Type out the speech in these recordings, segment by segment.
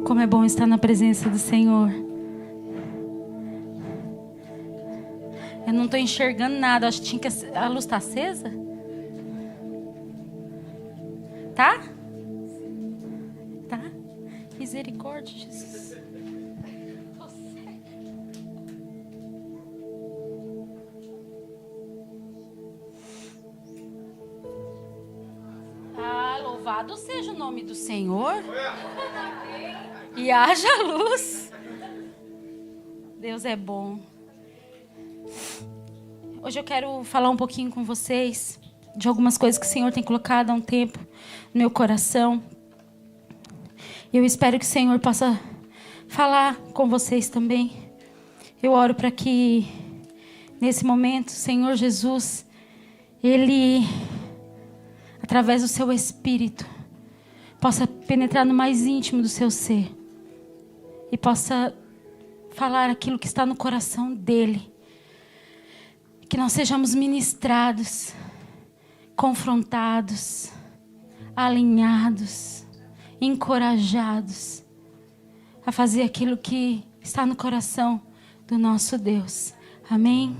Como é bom estar na presença do Senhor. Eu não estou enxergando nada. Acho que a luz está acesa. Tá? Tá? Misericórdia, Jesus. Ah, louvado seja o nome do Senhor. E haja luz. Deus é bom. Hoje eu quero falar um pouquinho com vocês de algumas coisas que o Senhor tem colocado há um tempo no meu coração. E eu espero que o Senhor possa falar com vocês também. Eu oro para que nesse momento, Senhor Jesus, Ele, através do seu Espírito, possa penetrar no mais íntimo do seu ser e possa falar aquilo que está no coração dele. Que nós sejamos ministrados, confrontados, alinhados, encorajados a fazer aquilo que está no coração do nosso Deus. Amém?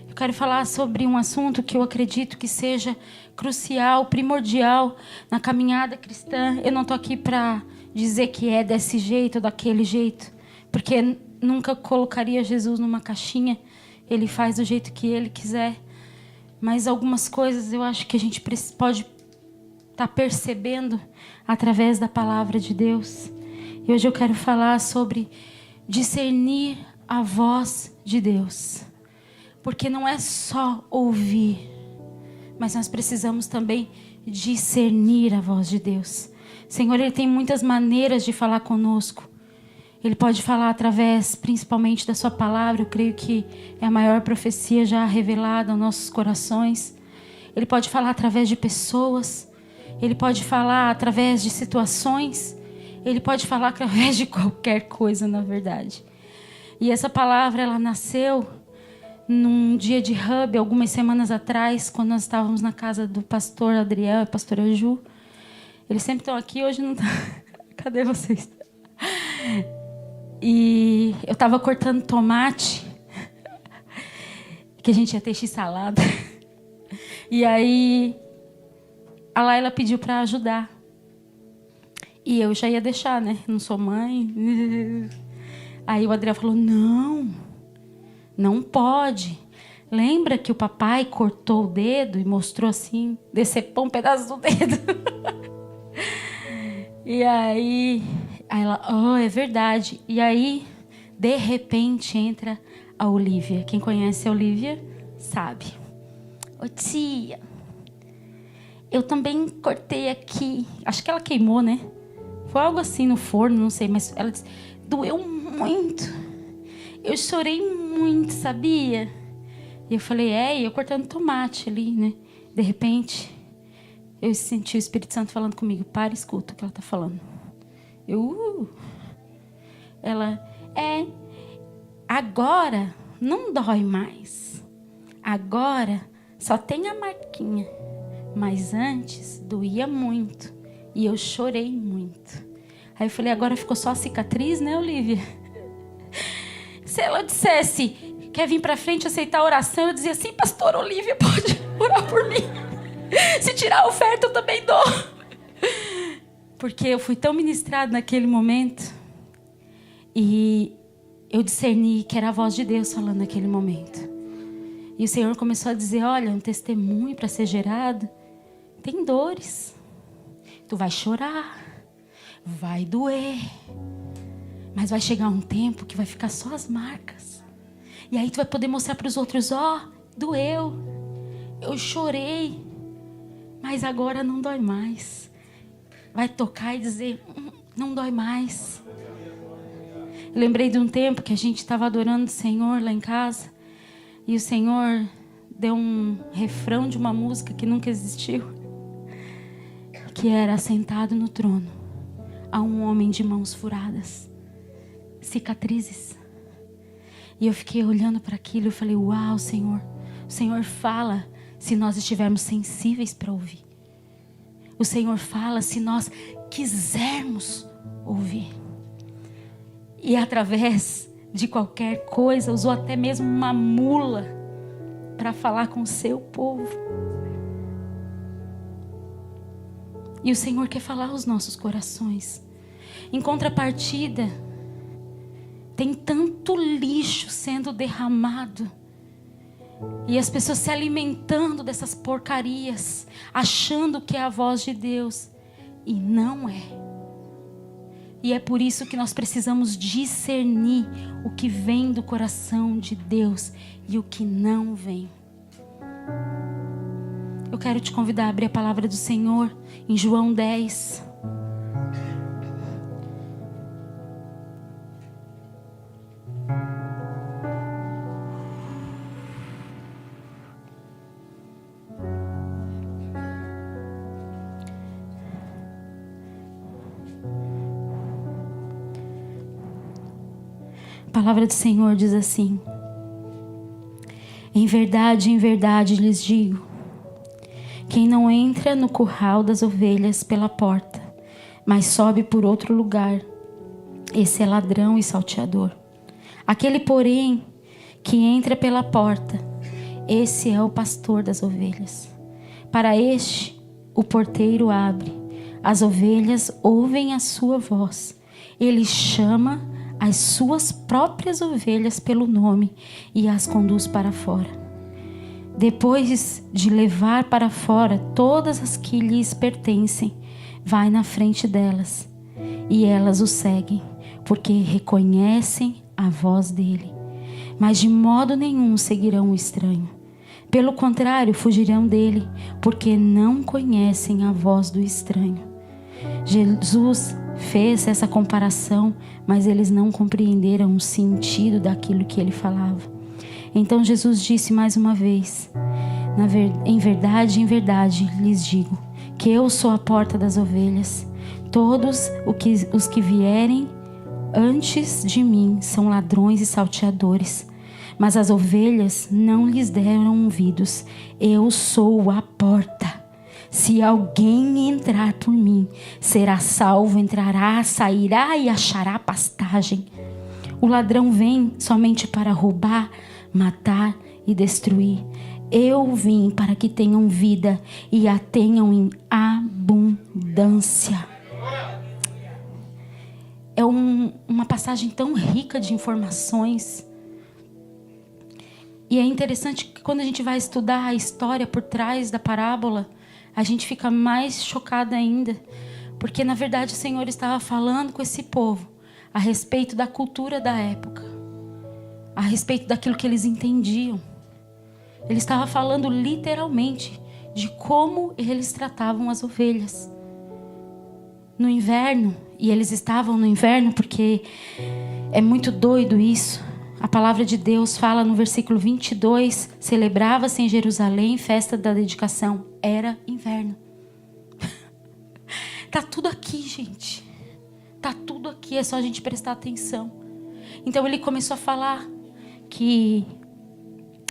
Eu quero falar sobre um assunto que eu acredito que seja crucial, primordial na caminhada cristã. Eu não estou aqui para dizer que é desse jeito ou daquele jeito, porque nunca colocaria Jesus numa caixinha. Ele faz do jeito que Ele quiser. Mas algumas coisas eu acho que a gente pode estar percebendo através da palavra de Deus. E hoje eu quero falar sobre discernir a voz de Deus. Porque não é só ouvir, mas nós precisamos também discernir a voz de Deus. O Senhor, Ele tem muitas maneiras de falar conosco. Ele pode falar através, principalmente, da sua palavra. Eu creio que é a maior profecia já revelada aos nossos corações. Ele pode falar através de pessoas. Ele pode falar através de situações. Ele pode falar através de qualquer coisa, na verdade. E essa palavra, ela nasceu num dia de hub, algumas semanas atrás, quando nós estávamos na casa do pastor Adriel e pastora Ju. Eles sempre estão aqui, hoje não estão. Cadê vocês? E eu estava cortando tomate, que a gente ia ter x-salada. E aí, a Laila pediu para ajudar. E eu já ia deixar, né? Não sou mãe. Aí o Adriel falou, não pode. Lembra que o papai cortou o dedo e mostrou assim, decepou um pedaço do dedo? E aí ela, é verdade. E aí, de repente, entra a Olivia. Quem conhece a Olivia, sabe. Ô tia, eu também cortei aqui. Acho que ela queimou, né? Foi algo assim no forno, não sei. Mas ela disse, doeu muito. Eu chorei muito, sabia? E eu falei, e eu cortando tomate ali, né? De repente, eu senti o Espírito Santo falando comigo. Para e escuta o que ela está falando. Ela, agora não dói mais. Agora só tem a marquinha. Mas antes doía muito. E eu chorei muito. Aí eu falei, agora ficou só a cicatriz, né, Olivia? Se ela dissesse, quer vir pra frente aceitar a oração, eu dizia, sim, pastor Olivia, pode orar por mim. Se tirar a oferta, eu também dou. Porque eu fui tão ministrado naquele momento. E eu discerni que era a voz de Deus falando naquele momento. E o Senhor começou a dizer, olha, um testemunho para ser gerado. Tem dores. Tu vai chorar. Vai doer. Mas vai chegar um tempo que vai ficar só as marcas. E aí tu vai poder mostrar para os outros, doeu. Eu chorei. Mas agora não dói mais. Vai tocar e dizer, não dói mais. Eu lembrei de um tempo que a gente estava adorando o Senhor lá em casa. E o Senhor deu um refrão de uma música que nunca existiu. Que era, sentado no trono, há um homem de mãos furadas. Cicatrizes. E eu fiquei olhando para aquilo e falei, uau, Senhor. O Senhor fala se nós estivermos sensíveis para ouvir. O Senhor fala se nós quisermos ouvir. E através de qualquer coisa, usou até mesmo uma mula para falar com o seu povo. E o Senhor quer falar aos nossos corações. Em contrapartida, tem tanto lixo sendo derramado. E as pessoas se alimentando dessas porcarias, achando que é a voz de Deus. E não é. E é por isso que nós precisamos discernir o que vem do coração de Deus e o que não vem. Eu quero te convidar a abrir a palavra do Senhor em João 10. A palavra do Senhor diz assim: em verdade lhes digo, quem não entra no curral das ovelhas pela porta, mas sobe por outro lugar, esse é ladrão e salteador. Aquele, porém, que entra pela porta, esse é o pastor das ovelhas. Para este, o porteiro abre, as ovelhas ouvem a sua voz, ele chama as suas próprias ovelhas pelo nome e as conduz para fora. Depois de levar para fora todas as que lhes pertencem, vai na frente delas, e elas o seguem, porque reconhecem a voz dele. Mas de modo nenhum seguirão o estranho. Pelo contrário, fugirão dele, porque não conhecem a voz do estranho. Jesus fez essa comparação, mas eles não compreenderam o sentido daquilo que ele falava. Então Jesus disse mais uma vez: em verdade lhes digo, que eu sou a porta das ovelhas. Todos os que vierem antes de mim são ladrões e salteadores, mas as ovelhas não lhes deram ouvidos. Eu sou a porta. Se alguém entrar por mim, será salvo, entrará, sairá e achará pastagem. O ladrão vem somente para roubar, matar e destruir. Eu vim para que tenham vida e a tenham em abundância. É uma passagem tão rica de informações. E é interessante que quando a gente vai estudar a história por trás da parábola, a gente fica mais chocada ainda. Porque na verdade o Senhor estava falando com esse povo a respeito da cultura da época, a respeito daquilo que eles entendiam. Ele estava falando literalmente de como eles tratavam as ovelhas. No inverno, e eles estavam no inverno porque é muito doido isso. A palavra de Deus fala no versículo 22, celebrava-se em Jerusalém festa da dedicação. Era inverno. Tá tudo aqui, gente. Tá tudo aqui, é só a gente prestar atenção. Então ele começou a falar que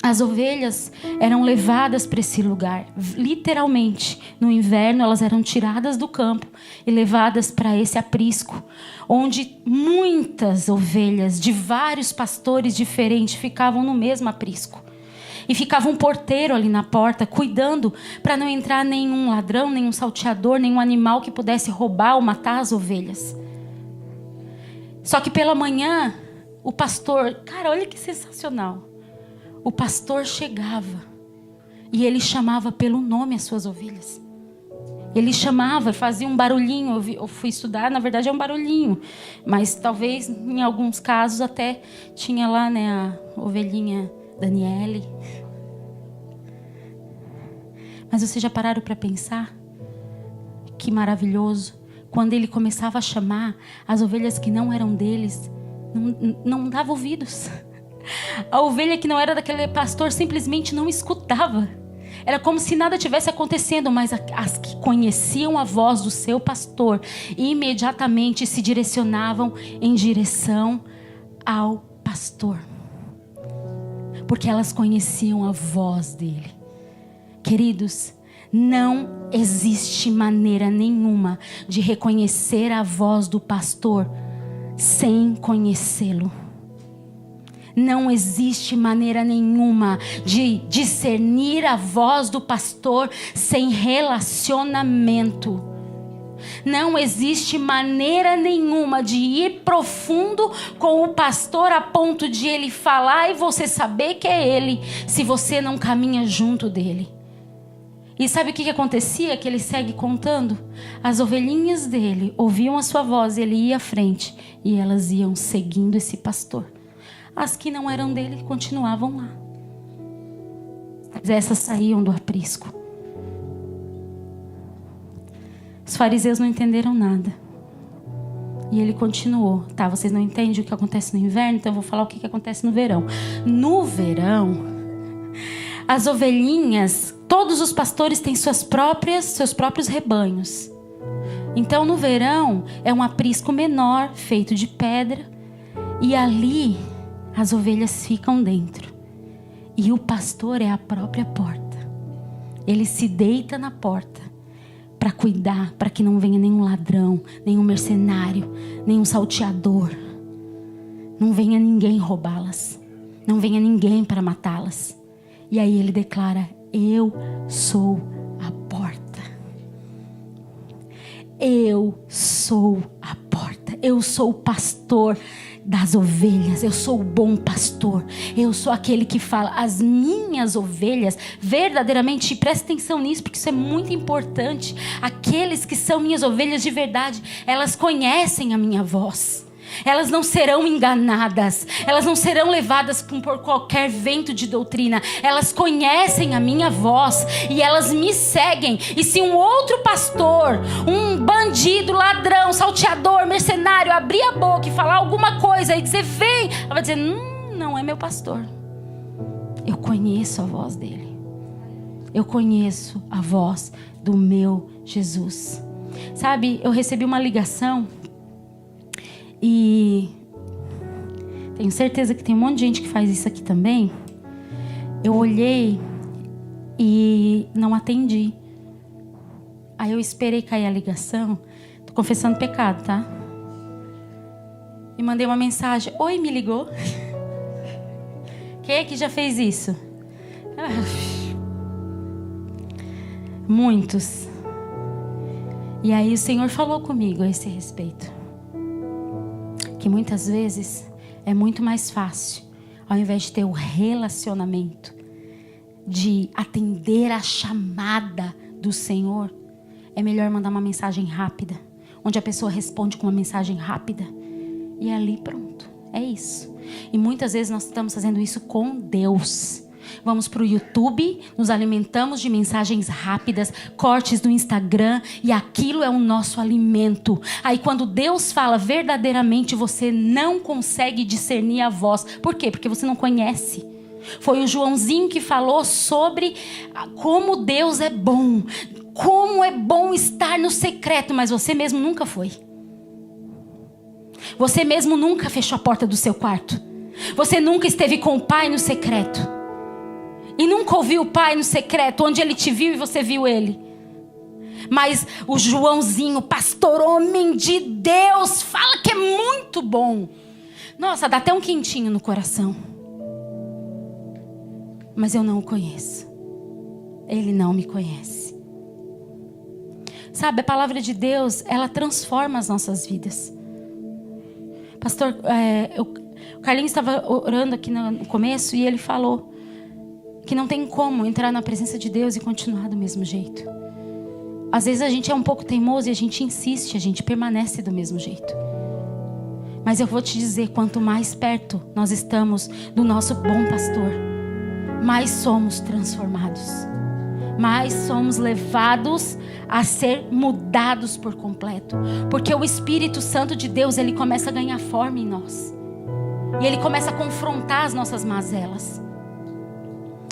as ovelhas eram levadas para esse lugar. Literalmente, no inverno elas eram tiradas do campo e levadas para esse aprisco, onde muitas ovelhas de vários pastores diferentes ficavam no mesmo aprisco. E ficava um porteiro ali na porta, cuidando para não entrar nenhum ladrão, nenhum salteador, nenhum animal que pudesse roubar ou matar as ovelhas. Só que pela manhã, o pastor... Cara, olha que sensacional. O pastor chegava e ele chamava pelo nome as suas ovelhas. Ele chamava, fazia um barulhinho. Eu fui estudar, na verdade é um barulhinho. Mas talvez, em alguns casos, até tinha lá, né, a ovelhinha Daniele. Mas vocês já pararam para pensar? Que maravilhoso. Quando ele começava a chamar, as ovelhas que não eram deles, não dava ouvidos. A ovelha que não era daquele pastor simplesmente não escutava. Era como se nada tivesse acontecendo, mas as que conheciam a voz do seu pastor imediatamente se direcionavam em direção ao pastor, porque elas conheciam a voz dele. Queridos, Não existe maneira nenhuma de reconhecer a voz do pastor sem conhecê-lo. Não existe maneira nenhuma de discernir a voz do pastor sem relacionamento. Não existe maneira nenhuma de ir profundo com o pastor a ponto de ele falar e você saber que é ele, se você não caminha junto dele. E sabe o que acontecia? Que ele segue contando. As ovelhinhas dele ouviam a sua voz, ele ia à frente e elas iam seguindo esse pastor. As que não eram dele continuavam lá. Mas essas saíam do aprisco. Os fariseus não entenderam nada. E ele continuou. Tá, vocês não entendem o que acontece no inverno, então eu vou falar o que acontece no verão. No verão, as ovelhinhas, todos os pastores têm seus próprios rebanhos. Então no verão é um aprisco menor, feito de pedra. E ali as ovelhas ficam dentro. E o pastor é a própria porta. Ele se deita na porta para cuidar, para que não venha nenhum ladrão, nenhum mercenário, nenhum salteador. Não venha ninguém roubá-las. Não venha ninguém para matá-las. E aí ele declara: eu sou a porta. Eu sou a porta. Eu sou o pastor das ovelhas. Eu sou o bom pastor. Eu sou aquele que fala: as minhas ovelhas, verdadeiramente, presta atenção nisso, porque isso é muito importante. Aqueles que são minhas ovelhas de verdade, elas conhecem a minha voz. Elas não serão enganadas. Elas não serão levadas por qualquer vento de doutrina. Elas conhecem a minha voz e elas me seguem. E se um outro pastor, um bandido, ladrão, salteador, mercenário abrir a boca e falar alguma coisa e dizer vem, ela vai dizer não é meu pastor. Eu conheço a voz dele. Eu conheço a voz do meu Jesus. Sabe, eu recebi uma ligação e tenho certeza que tem um monte de gente que faz isso aqui também. Eu olhei e não atendi. Aí eu esperei cair a ligação. Tô confessando pecado, tá? E mandei uma mensagem: oi, me ligou? Quem é que já fez isso? Muitos. E aí o Senhor falou comigo a esse respeito. Que muitas vezes é muito mais fácil, ao invés de ter o relacionamento, de atender a chamada do Senhor, é melhor mandar uma mensagem rápida, onde a pessoa responde com uma mensagem rápida, e ali pronto, é isso. E muitas vezes nós estamos fazendo isso com Deus. Vamos para o YouTube, nos alimentamos de mensagens rápidas, cortes do Instagram, e aquilo é o nosso alimento. Aí quando Deus fala verdadeiramente, você não consegue discernir a voz. Por quê? Porque você não conhece. Foi o Joãozinho que falou sobre como Deus é bom, como é bom estar no secreto, mas você mesmo nunca foi. Você mesmo nunca fechou a porta do seu quarto. Você nunca esteve com o Pai no secreto. E nunca ouviu o Pai no secreto, onde Ele te viu e você viu Ele. Mas o Joãozinho, pastor, homem de Deus, fala que é muito bom. Nossa, dá até um quentinho no coração. Mas eu não o conheço. Ele não me conhece. Sabe, a palavra de Deus, ela transforma as nossas vidas. Pastor, o Carlinhos estava orando aqui no começo e ele falou que não tem como entrar na presença de Deus e continuar do mesmo jeito. Às vezes a gente é um pouco teimoso e a gente insiste, a gente permanece do mesmo jeito. Mas eu vou te dizer, quanto mais perto nós estamos do nosso bom pastor, mais somos transformados. Mais somos levados a ser mudados por completo. Porque o Espírito Santo de Deus, ele começa a ganhar forma em nós. E ele começa a confrontar as nossas mazelas.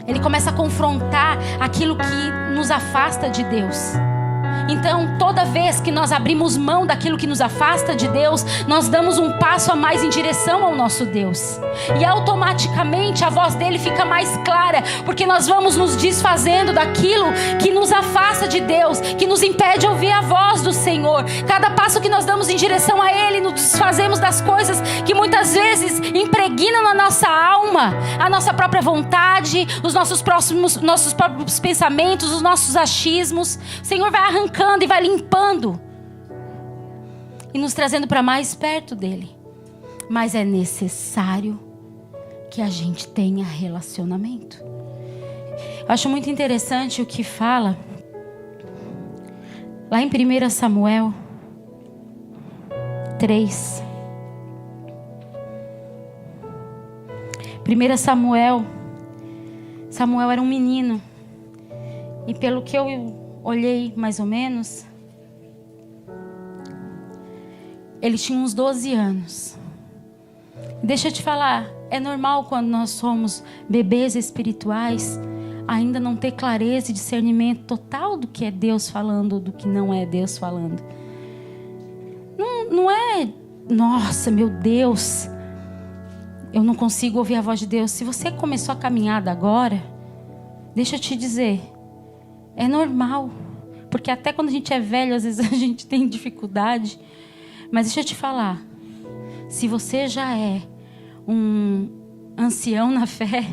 Ele começa a confrontar aquilo que nos afasta de Deus. Então, toda vez que nós abrimos mão daquilo que nos afasta de Deus, nós damos um passo a mais em direção ao nosso Deus. E automaticamente a voz dele fica mais clara, porque nós vamos nos desfazendo daquilo que nos afasta de Deus, que nos impede de ouvir a voz do Senhor. Cada passo que nós damos em direção a Ele, nos desfazemos das coisas que muitas vezes impregnam na nossa alma, a nossa própria vontade, os nossos próprios pensamentos, os nossos achismos. O Senhor vai arrancando e vai limpando e nos trazendo para mais perto dele. Mas é necessário que a gente tenha relacionamento. Eu acho muito interessante o que fala lá em 1 Samuel 3. 1 Samuel era um menino. E pelo que eu olhei mais ou menos, ele tinha uns 12 anos. Deixa eu te falar, é normal quando nós somos bebês espirituais ainda não ter clareza e discernimento total do que é Deus falando, do que não é Deus falando. Não é, nossa, meu Deus, eu não consigo ouvir a voz de Deus. Se você começou a caminhada agora, deixa eu te dizer, é normal. Porque até quando a gente é velho, às vezes a gente tem dificuldade. Mas deixa eu te falar, se você já é um ancião na fé,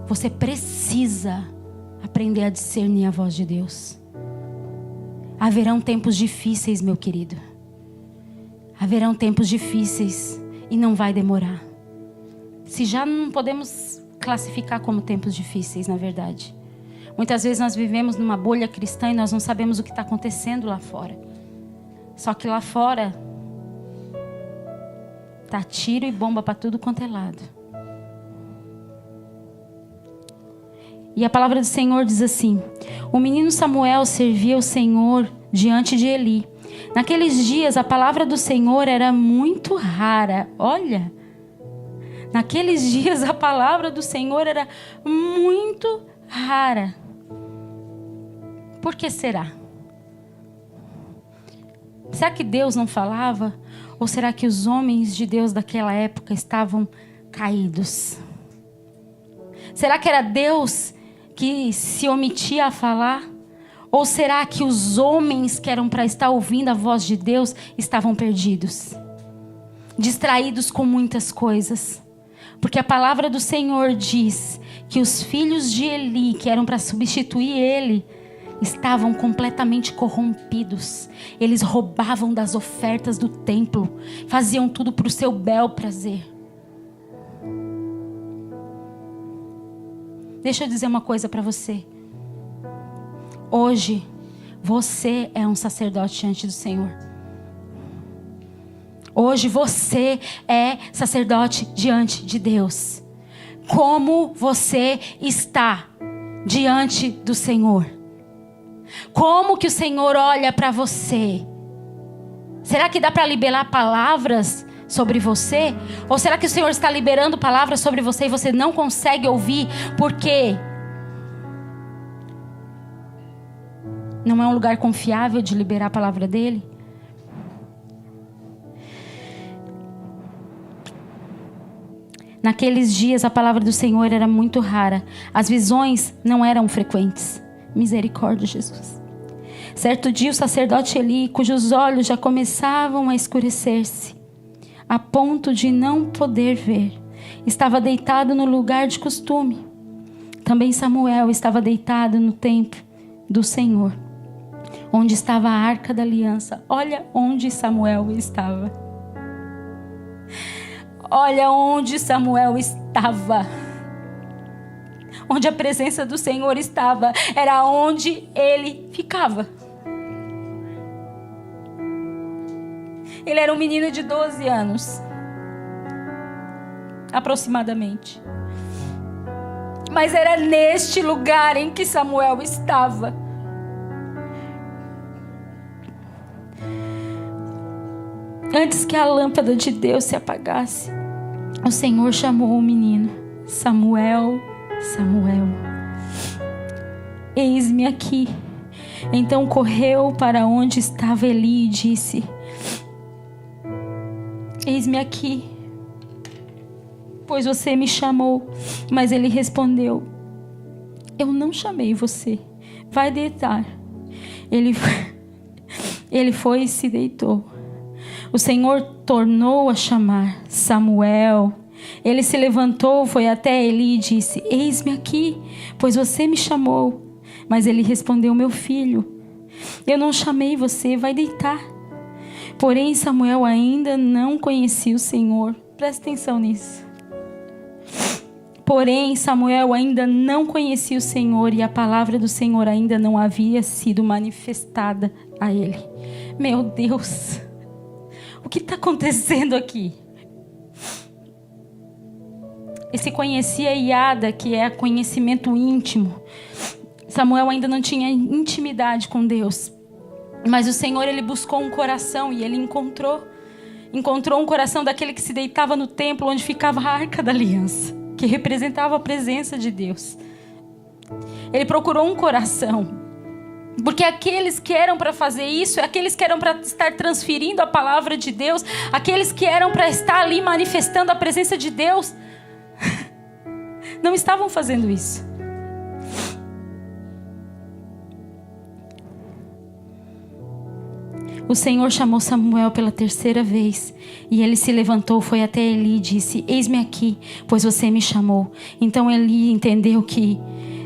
você precisa aprender a discernir a voz de Deus. Haverão tempos difíceis, meu querido. Haverão tempos difíceis e não vai demorar. Se já não podemos classificar como tempos difíceis, na verdade. Muitas vezes nós vivemos numa bolha cristã e nós não sabemos o que está acontecendo lá fora. Só que lá fora tá tiro e bomba para tudo quanto é lado. E a palavra do Senhor diz assim: o menino Samuel servia o Senhor diante de Eli. Naqueles dias a palavra do Senhor era muito rara. Olha, naqueles dias a palavra do Senhor era muito rara. Por que será? Será que Deus não falava? Ou será que os homens de Deus daquela época estavam caídos? Será que era Deus que se omitia a falar? Ou será que os homens que eram para estar ouvindo a voz de Deus estavam perdidos? Distraídos com muitas coisas. Porque a palavra do Senhor diz que os filhos de Eli, que eram para substituir ele, estavam completamente corrompidos. Eles roubavam das ofertas do templo. Faziam tudo para o seu bel prazer. Deixa eu dizer uma coisa para você. Hoje, você é um sacerdote diante do Senhor. Hoje, você é sacerdote diante de Deus. Como você está diante do Senhor? Como que o Senhor olha para você? Será que dá para liberar palavras sobre você? Ou será que o Senhor está liberando palavras sobre você e você não consegue ouvir porque não é um lugar confiável de liberar a palavra dele? Naqueles dias a palavra do Senhor era muito rara. As visões não eram frequentes. Misericórdia, Jesus. Certo dia o sacerdote Eli, cujos olhos já começavam a escurecer-se, a ponto de não poder ver, estava deitado no lugar de costume. Também Samuel estava deitado no templo do Senhor, onde estava a arca da aliança. Olha onde Samuel estava. Olha onde Samuel estava. Onde a presença do Senhor estava, era onde ele ficava. Ele era um menino de 12 anos, aproximadamente. Mas era neste lugar em que Samuel estava. Antes que a lâmpada de Deus se apagasse, o Senhor chamou o menino: Samuel, Samuel. Eis-me aqui. Então correu para onde estava Eli e disse: eis-me aqui, pois você me chamou. Mas ele respondeu: eu não chamei você, vai deitar. Ele foi e se deitou. O Senhor tornou a chamar: Samuel. Ele se levantou, foi até Eli e disse: eis-me aqui, pois você me chamou. Mas ele respondeu: meu filho, eu não chamei você, vai deitar. Porém Samuel ainda não conhecia o Senhor. Presta atenção nisso. Porém Samuel ainda não conhecia o Senhor, e a palavra do Senhor ainda não havia sido manifestada a ele. Meu Deus, o que está acontecendo aqui? Esse conhecia Iada, que é conhecimento íntimo. Samuel ainda não tinha intimidade com Deus. Mas o Senhor, ele buscou um coração e ele encontrou um coração daquele que se deitava no templo onde ficava a Arca da Aliança, que representava a presença de Deus. Ele procurou um coração. Porque aqueles que eram para fazer isso, aqueles que eram para estar transferindo a palavra de Deus, aqueles que eram para estar ali manifestando a presença de Deus, não estavam fazendo isso. O Senhor chamou Samuel pela terceira vez, e ele se levantou, foi até Eli e disse: eis-me aqui, pois você me chamou. Então Eli entendeu que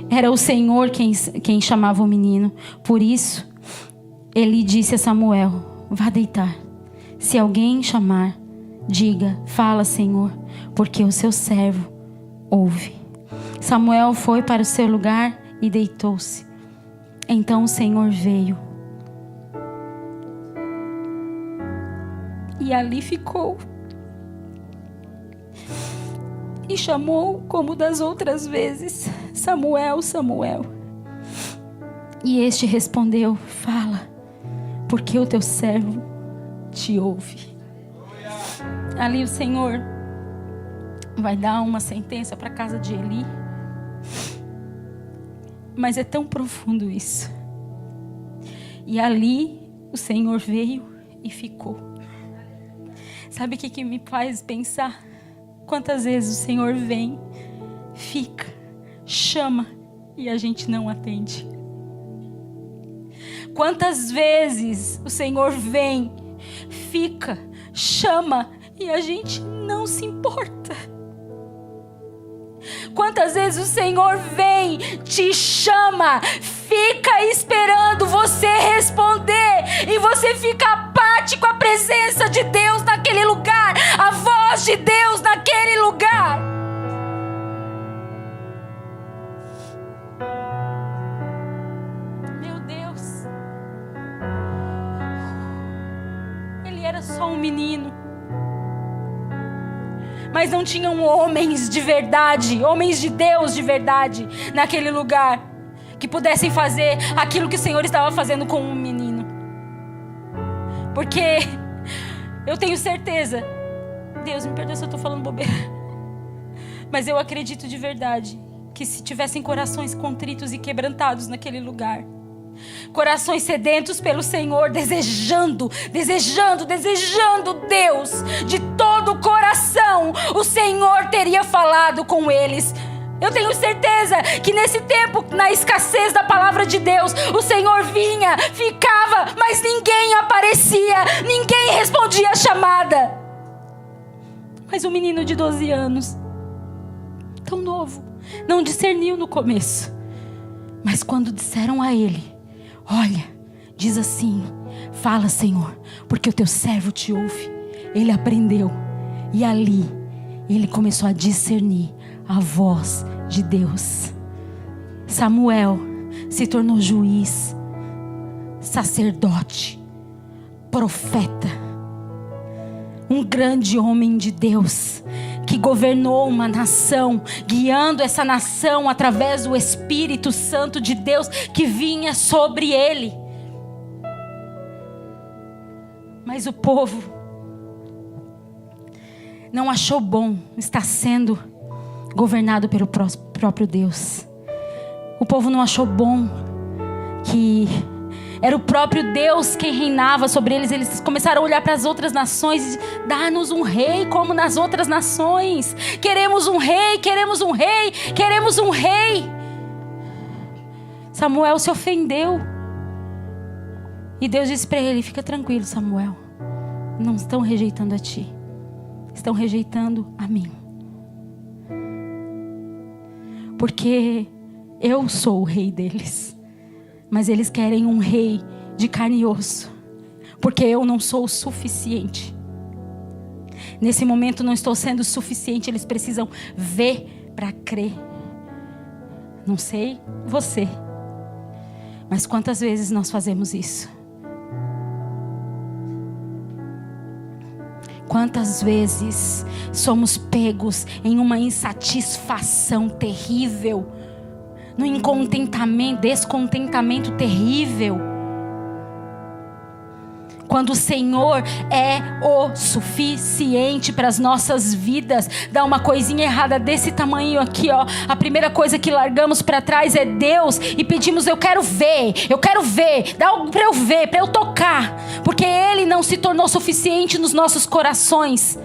era o Senhor quem chamava o menino. Por isso, Eli disse a Samuel: vá deitar. Se alguém chamar, diga: fala, Senhor, porque o seu servo ouve. Samuel foi para o seu lugar e deitou-se. Então o Senhor veio e ali ficou. E chamou como das outras vezes: Samuel, Samuel. E este respondeu: fala, porque o teu servo te ouve. Ali o Senhor vai dar uma sentença para a casa de Eli. Mas é tão profundo isso. E ali o Senhor veio e ficou. Sabe o que me faz pensar? Quantas vezes o Senhor vem, fica, chama e a gente não atende. Quantas vezes o Senhor vem, fica, chama e a gente não se importa. Quantas vezes o Senhor vem, te chama, fica esperando você responder e você fica apático à presença de Deus naquele lugar, a voz de Deus naquele lugar. Meu Deus, ele era só um menino. Mas não tinham homens de verdade, homens de Deus de verdade, naquele lugar, que pudessem fazer aquilo que o Senhor estava fazendo com um menino. Porque eu tenho certeza, Deus me perdoe se eu estou falando bobeira, mas eu acredito de verdade que se tivessem corações contritos e quebrantados naquele lugar, corações sedentos pelo Senhor, desejando Deus de todo o coração, o Senhor teria falado com eles. Eu tenho certeza que nesse tempo, na escassez da palavra de Deus, o Senhor vinha, ficava, mas ninguém aparecia, ninguém respondia a chamada. Mas um menino de 12 anos, tão novo, não discerniu no começo. Mas quando disseram a ele: olha, diz assim, fala, Senhor, porque o teu servo te ouve. Ele aprendeu. E ali, ele começou a discernir a voz de Deus. Samuel se tornou juiz, sacerdote, profeta. Um grande homem de Deus, que governou uma nação, guiando essa nação através do Espírito Santo de Deus que vinha sobre ele. Mas o povo não achou bom estar sendo governado pelo próprio Deus. O povo não achou bom que Era o próprio Deus quem reinava sobre eles. Eles começaram a olhar para as outras nações e dá-nos um rei como nas outras nações. Queremos um rei, queremos um rei, queremos um rei. Samuel se ofendeu. E Deus disse para ele: fica tranquilo, Samuel. Não estão rejeitando a ti, estão rejeitando a mim. Porque eu sou o rei deles. Mas eles querem um rei de carne e osso. Porque eu não sou o suficiente. Nesse momento não estou sendo o suficiente. Eles precisam ver para crer. Não sei você, mas quantas vezes nós fazemos isso? Quantas vezes somos pegos em uma insatisfação terrível, no incontentamento, descontentamento terrível, quando o Senhor é o suficiente para as nossas vidas. Dá uma coisinha errada desse tamanho aqui, ó. A primeira coisa que largamos para trás é Deus e pedimos: eu quero ver, dá algo para eu ver, para eu tocar, porque Ele não se tornou suficiente nos nossos corações.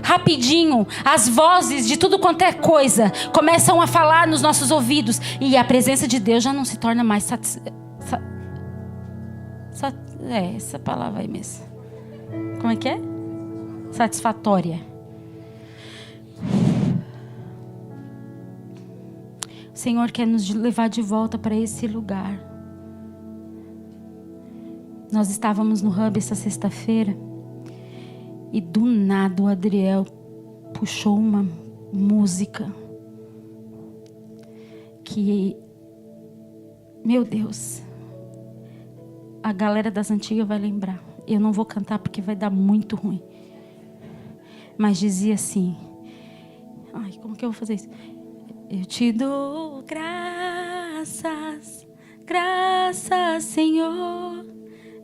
Rapidinho, as vozes de tudo quanto é coisa começam a falar nos nossos ouvidos e a presença de Deus já não se torna mais essa palavra aí mesmo. Como é que é? Satisfatória. O Senhor quer nos levar de volta para esse lugar. Nós estávamos no Hub essa sexta-feira e do nada o Adriel puxou uma música que, meu Deus, a galera das antigas vai lembrar. Eu não vou cantar porque vai dar muito ruim. Mas dizia assim: ai, como que eu vou fazer isso? Eu te dou graças, graças, Senhor,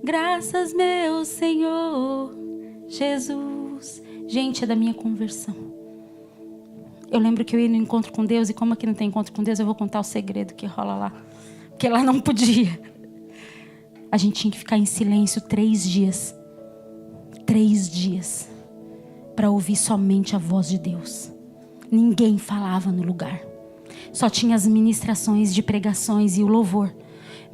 graças, meu Senhor Jesus. Gente, é da minha conversão. Eu lembro que eu ia no encontro com Deus, e como aqui não tem encontro com Deus, eu vou contar o segredo que rola lá, porque lá não podia. A gente tinha que ficar em silêncio 3 dias. 3 dias. Para ouvir somente a voz de Deus. Ninguém falava no lugar. Só tinha as ministrações de pregações e o louvor.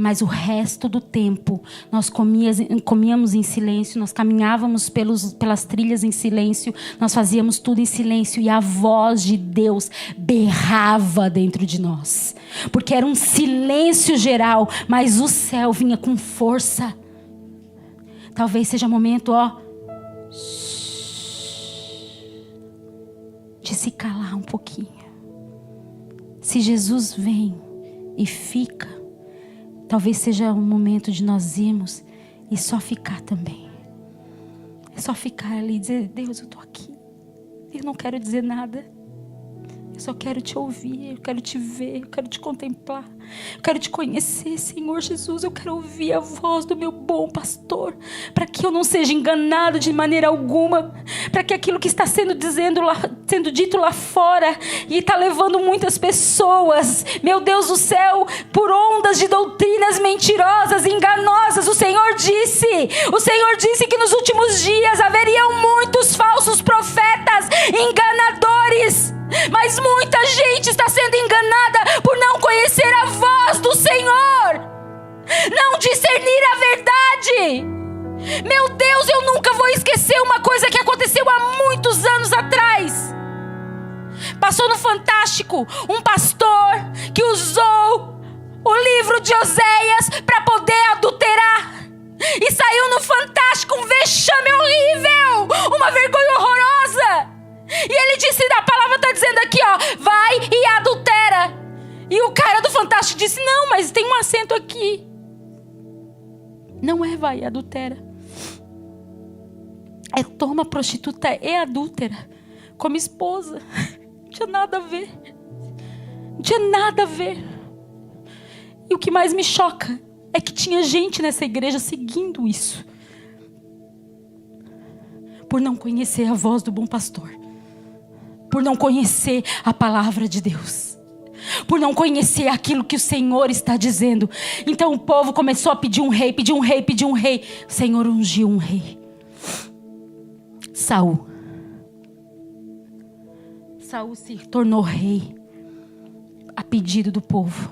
Mas o resto do tempo, nós comíamos em silêncio, nós caminhávamos pelas trilhas em silêncio, nós fazíamos tudo em silêncio, e a voz de Deus berrava dentro de nós. Porque era um silêncio geral, mas o céu vinha com força. Talvez seja momento, de se calar um pouquinho. Se Jesus vem e fica, talvez seja um momento de nós irmos e só ficar também. É só ficar ali e dizer: Deus, eu estou aqui. Eu não quero dizer nada. Eu só quero te ouvir, eu quero te ver, eu quero te contemplar. Eu quero te conhecer, Senhor Jesus. Eu quero ouvir a voz do meu bom pastor, para que eu não seja enganado de maneira alguma, para que aquilo que está sendo dito lá fora e está levando muitas pessoas, meu Deus do céu, por ondas de doutrinas mentirosas, enganosas. O Senhor disse que nos últimos dias haveriam muitos falsos profetas, enganadores. Mas muita gente está sendo enganada por não conhecer a voz do Senhor, não discernir a verdade. Meu Deus, eu nunca vou esquecer uma coisa que aconteceu há muitos anos atrás. Passou no Fantástico um pastor que usou o livro de Oséias para poder adulterar. E saiu no Fantástico um vexame horrível, uma vergonha horrorosa. E ele disse, a palavra está dizendo aqui, vai e adultera. E o cara do Fantástico disse: não, mas tem um acento aqui. Não é vai e adultera. É toma prostituta e adúltera como esposa. Não tinha nada a ver. Não tinha nada a ver. E o que mais me choca é que tinha gente nessa igreja seguindo isso, por não conhecer a voz do bom pastor, por não conhecer a palavra de Deus, por não conhecer aquilo que o Senhor está dizendo. Então o povo começou a pedir um rei, pedir um rei, pedir um rei. O Senhor ungiu um rei. Saul se tornou rei a pedido do povo.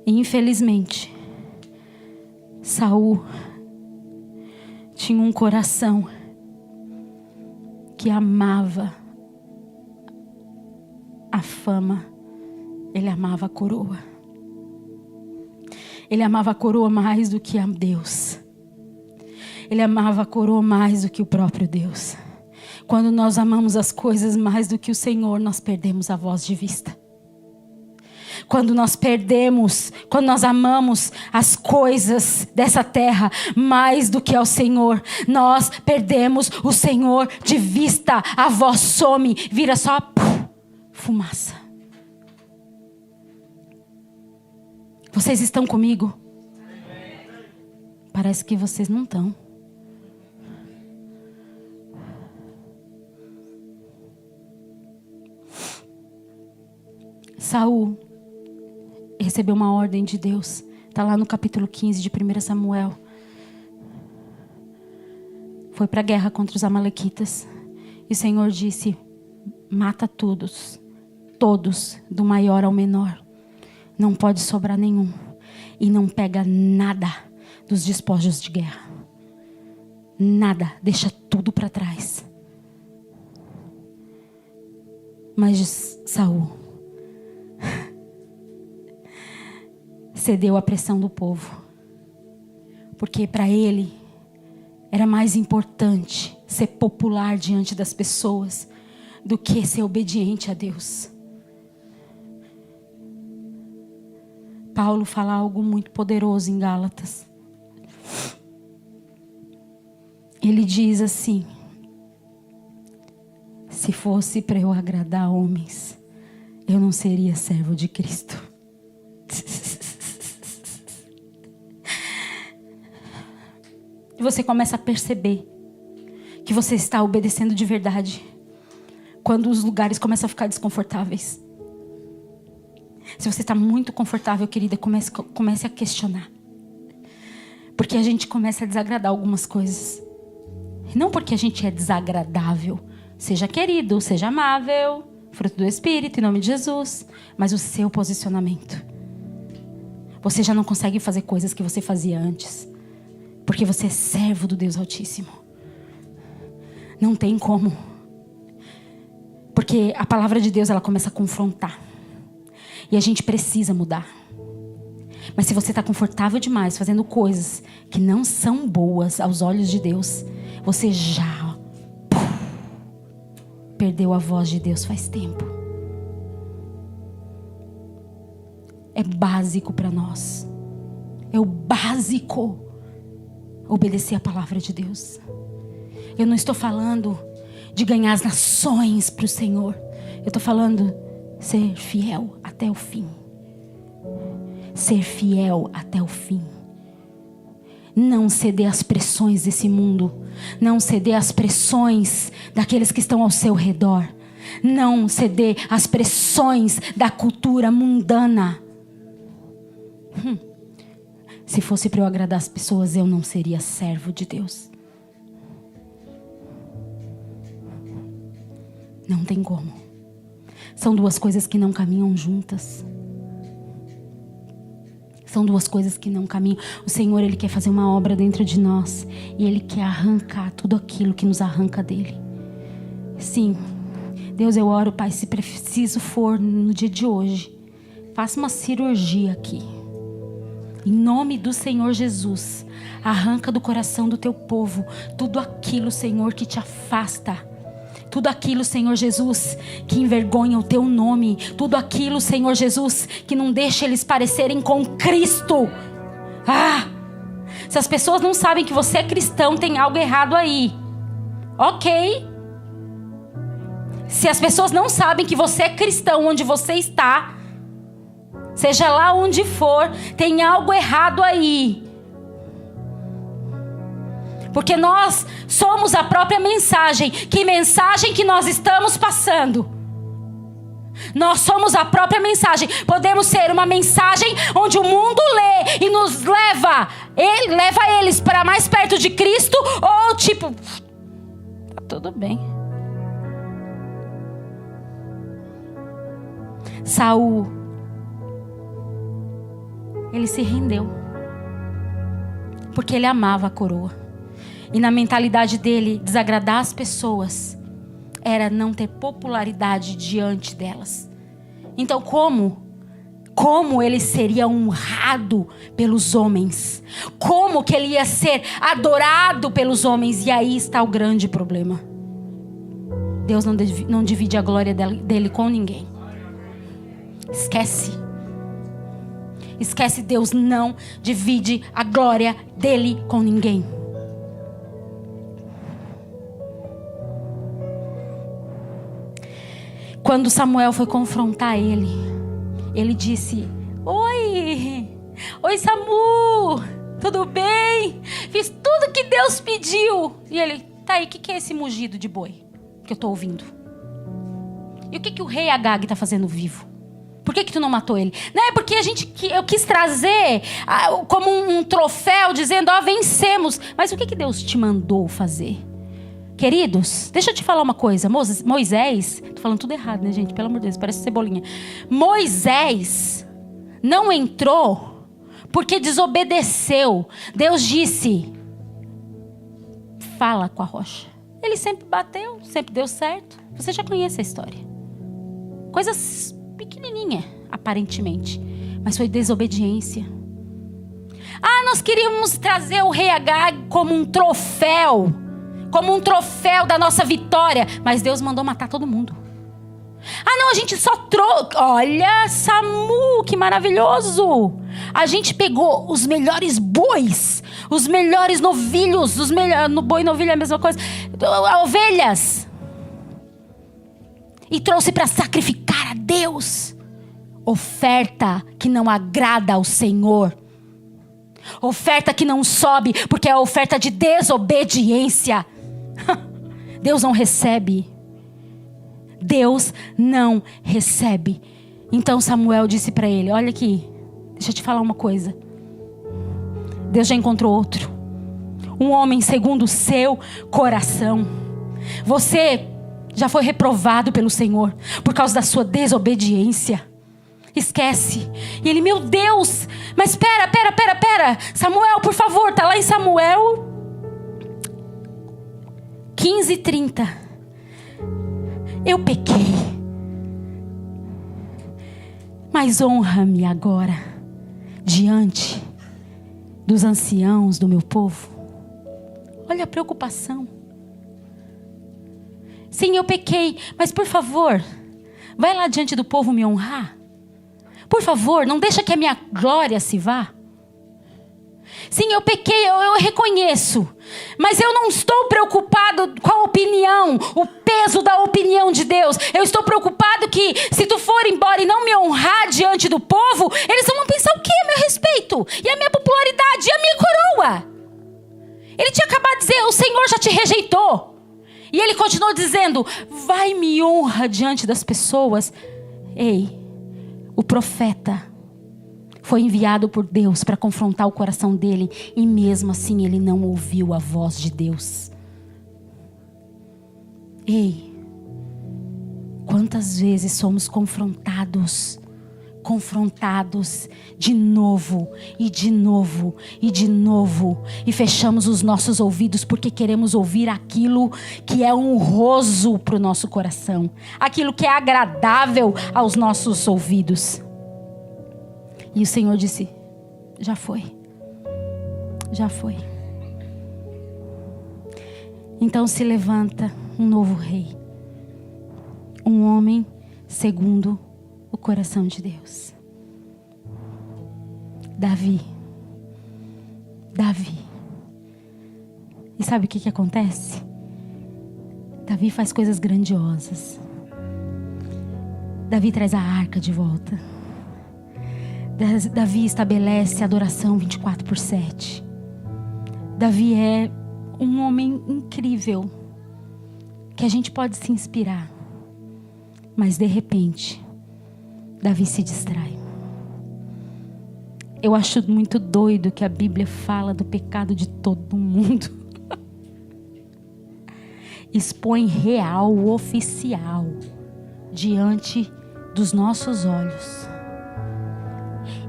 E infelizmente, Saul tinha um coração que amava a fama. Ele amava a coroa. Ele amava a coroa mais do que a Deus. Ele amava a coroa mais do que o próprio Deus. Quando nós amamos as coisas mais do que o Senhor, nós perdemos a voz de vista. Quando nós amamos as coisas dessa terra mais do que ao Senhor, nós perdemos o Senhor de vista. A voz some, vira só fumaça. Vocês estão comigo? Parece que vocês não estão. Saul recebeu uma ordem de Deus. Está lá no capítulo 15 de 1 Samuel. Foi para a guerra contra os amalequitas. E o Senhor disse: mata todos, do maior ao menor. Não pode sobrar nenhum. E não pega nada dos despojos de guerra. Nada, deixa tudo para trás. Mas Saul cedeu à pressão do povo. Porque para ele era mais importante ser popular diante das pessoas do que ser obediente a Deus. Paulo fala algo muito poderoso em Gálatas. Ele diz assim: se fosse para eu agradar homens, eu não seria servo de Cristo. E você começa a perceber que você está obedecendo de verdade quando os lugares começam a ficar desconfortáveis. Se você está muito confortável, querida, comece a questionar. Porque a gente começa a desagradar algumas coisas. Não porque a gente é desagradável. Seja querido, seja amável, fruto do Espírito, em nome de Jesus. Mas o seu posicionamento. Você já não consegue fazer coisas que você fazia antes. Porque você é servo do Deus Altíssimo. Não tem como. Porque a palavra de Deus, ela começa a confrontar. E a gente precisa mudar. Mas se você está confortável demais, fazendo coisas que não são boas aos olhos de Deus, você já perdeu a voz de Deus faz tempo. É básico para nós. É o básico. Obedecer a palavra de Deus. Eu não estou falando de ganhar as nações para o Senhor. Eu estou falando ser fiel até o fim. Ser fiel até o fim. Não ceder às pressões desse mundo. Não ceder às pressões daqueles que estão ao seu redor. Não ceder às pressões da cultura mundana. Se fosse para eu agradar as pessoas, eu não seria servo de Deus. Não tem como. São duas coisas que não caminham juntas. São duas coisas que não caminham. O Senhor, Ele quer fazer uma obra dentro de nós. E Ele quer arrancar tudo aquilo que nos arranca dEle. Sim. Deus, eu oro, Pai, se preciso for no dia de hoje, faça uma cirurgia aqui. Em nome do Senhor Jesus, arranca do coração do teu povo tudo aquilo, Senhor, que te afasta. Tudo aquilo, Senhor Jesus, que envergonha o teu nome. Tudo aquilo, Senhor Jesus, que não deixa eles parecerem com Cristo. Se as pessoas não sabem que você é cristão, tem algo errado aí. Ok. Se as pessoas não sabem que você é cristão onde você está, seja lá onde for, tem algo errado aí. Porque nós somos a própria mensagem. Que mensagem que nós estamos passando? Nós somos a própria mensagem. Podemos ser uma mensagem onde o mundo lê e nos leva eles para mais perto de Cristo, ou tipo, tá tudo bem. Saul, ele se rendeu porque ele amava a coroa. E na mentalidade dele, desagradar as pessoas era não ter popularidade diante delas. Então como ele seria honrado pelos homens? Como que ele ia ser adorado pelos homens? E aí está o grande problema. Deus não divide a glória dele com ninguém. Esquece. Esquece, Deus não divide a glória dele com ninguém. Quando Samuel foi confrontar ele, ele disse: Oi Samu, tudo bem? Fiz tudo que Deus pediu. E ele: tá aí, o que é esse mugido de boi que eu tô ouvindo? E o que o rei Agag tá fazendo vivo? Por que tu não matou ele? Não é porque eu quis trazer como um troféu, dizendo: vencemos. Mas o que Deus te mandou fazer? Queridos, deixa eu te falar uma coisa. Moisés, tô falando tudo errado, né, gente? Pelo amor de Deus, parece cebolinha. Moisés não entrou porque desobedeceu. Deus disse: fala com a rocha. Ele sempre bateu, sempre deu certo. Você já conhece a história. Coisas pequenininha, aparentemente, mas foi desobediência. Nós queríamos trazer o rei Agag como um troféu da nossa vitória, mas Deus mandou matar todo mundo. Não, a gente só trouxe. Olha, Samu, que maravilhoso! A gente pegou os melhores bois, os melhores novilhos, no boi e novilho é a mesma coisa, ovelhas, e trouxe para sacrificar a Deus. Oferta que não agrada ao Senhor. Oferta que não sobe, porque é a oferta de desobediência. Deus não recebe. Deus não recebe. Então Samuel disse para ele: olha aqui, deixa eu te falar uma coisa. Deus já encontrou outro. Um homem segundo o seu coração. Você já foi reprovado pelo Senhor por causa da sua desobediência. Esquece. E ele: meu Deus, mas pera. Samuel, por favor, tá lá em Samuel 15:30. Eu pequei, mas honra-me agora diante dos anciãos do meu povo. Olha a preocupação. Sim, eu pequei, mas por favor, vai lá diante do povo me honrar. Por favor, não deixa que a minha glória se vá. Sim, eu pequei, eu reconheço. Mas eu não estou preocupado com a opinião, o peso da opinião de Deus. Eu estou preocupado que se tu for embora e não me honrar diante do povo, eles vão pensar o quê a meu respeito? E a minha popularidade, e a minha coroa? Ele tinha acabado de dizer: o Senhor já te rejeitou. E ele continuou dizendo: vai, me honra diante das pessoas. Ei, o profeta foi enviado por Deus para confrontar o coração dele, e mesmo assim ele não ouviu a voz de Deus. Ei, quantas vezes somos confrontados de novo e de novo e de novo, e fechamos os nossos ouvidos porque queremos ouvir aquilo que é honroso para o nosso coração, aquilo que é agradável aos nossos ouvidos. E o Senhor disse: já foi. Então se levanta um novo rei, um homem segundo o coração de Deus. Davi. E sabe o que acontece? Davi faz coisas grandiosas. Davi traz a arca de volta. Davi estabelece a adoração 24/7. Davi é um homem incrível, que a gente pode se inspirar. Mas de repente, Davi se distrai. Eu acho muito doido que a Bíblia fala do pecado de todo mundo. Expõe real, oficial, diante dos nossos olhos.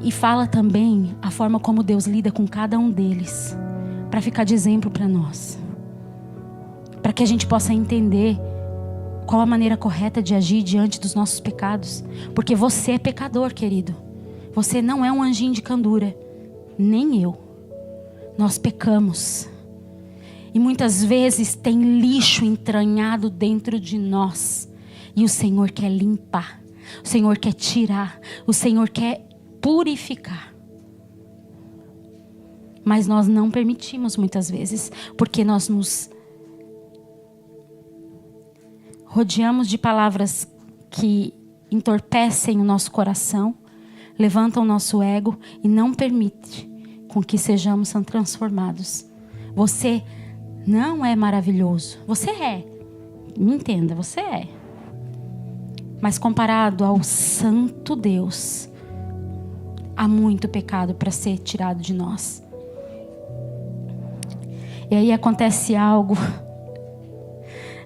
E fala também a forma como Deus lida com cada um deles, para ficar de exemplo para nós. Para que a gente possa entender qual a maneira correta de agir diante dos nossos pecados. Porque você é pecador, querido. Você não é um anjinho de candura, nem eu. Nós pecamos. E muitas vezes tem lixo entranhado dentro de nós. E o Senhor quer limpar. O Senhor quer tirar. O Senhor quer purificar. Mas nós não permitimos muitas vezes. Porque nós nos rodeamos de palavras que entorpecem o nosso coração. Levantam o nosso ego e não permite com que sejamos transformados. Você não é maravilhoso. Você é. Me entenda, você é. Mas comparado ao santo Deus, há muito pecado para ser tirado de nós. E aí acontece algo.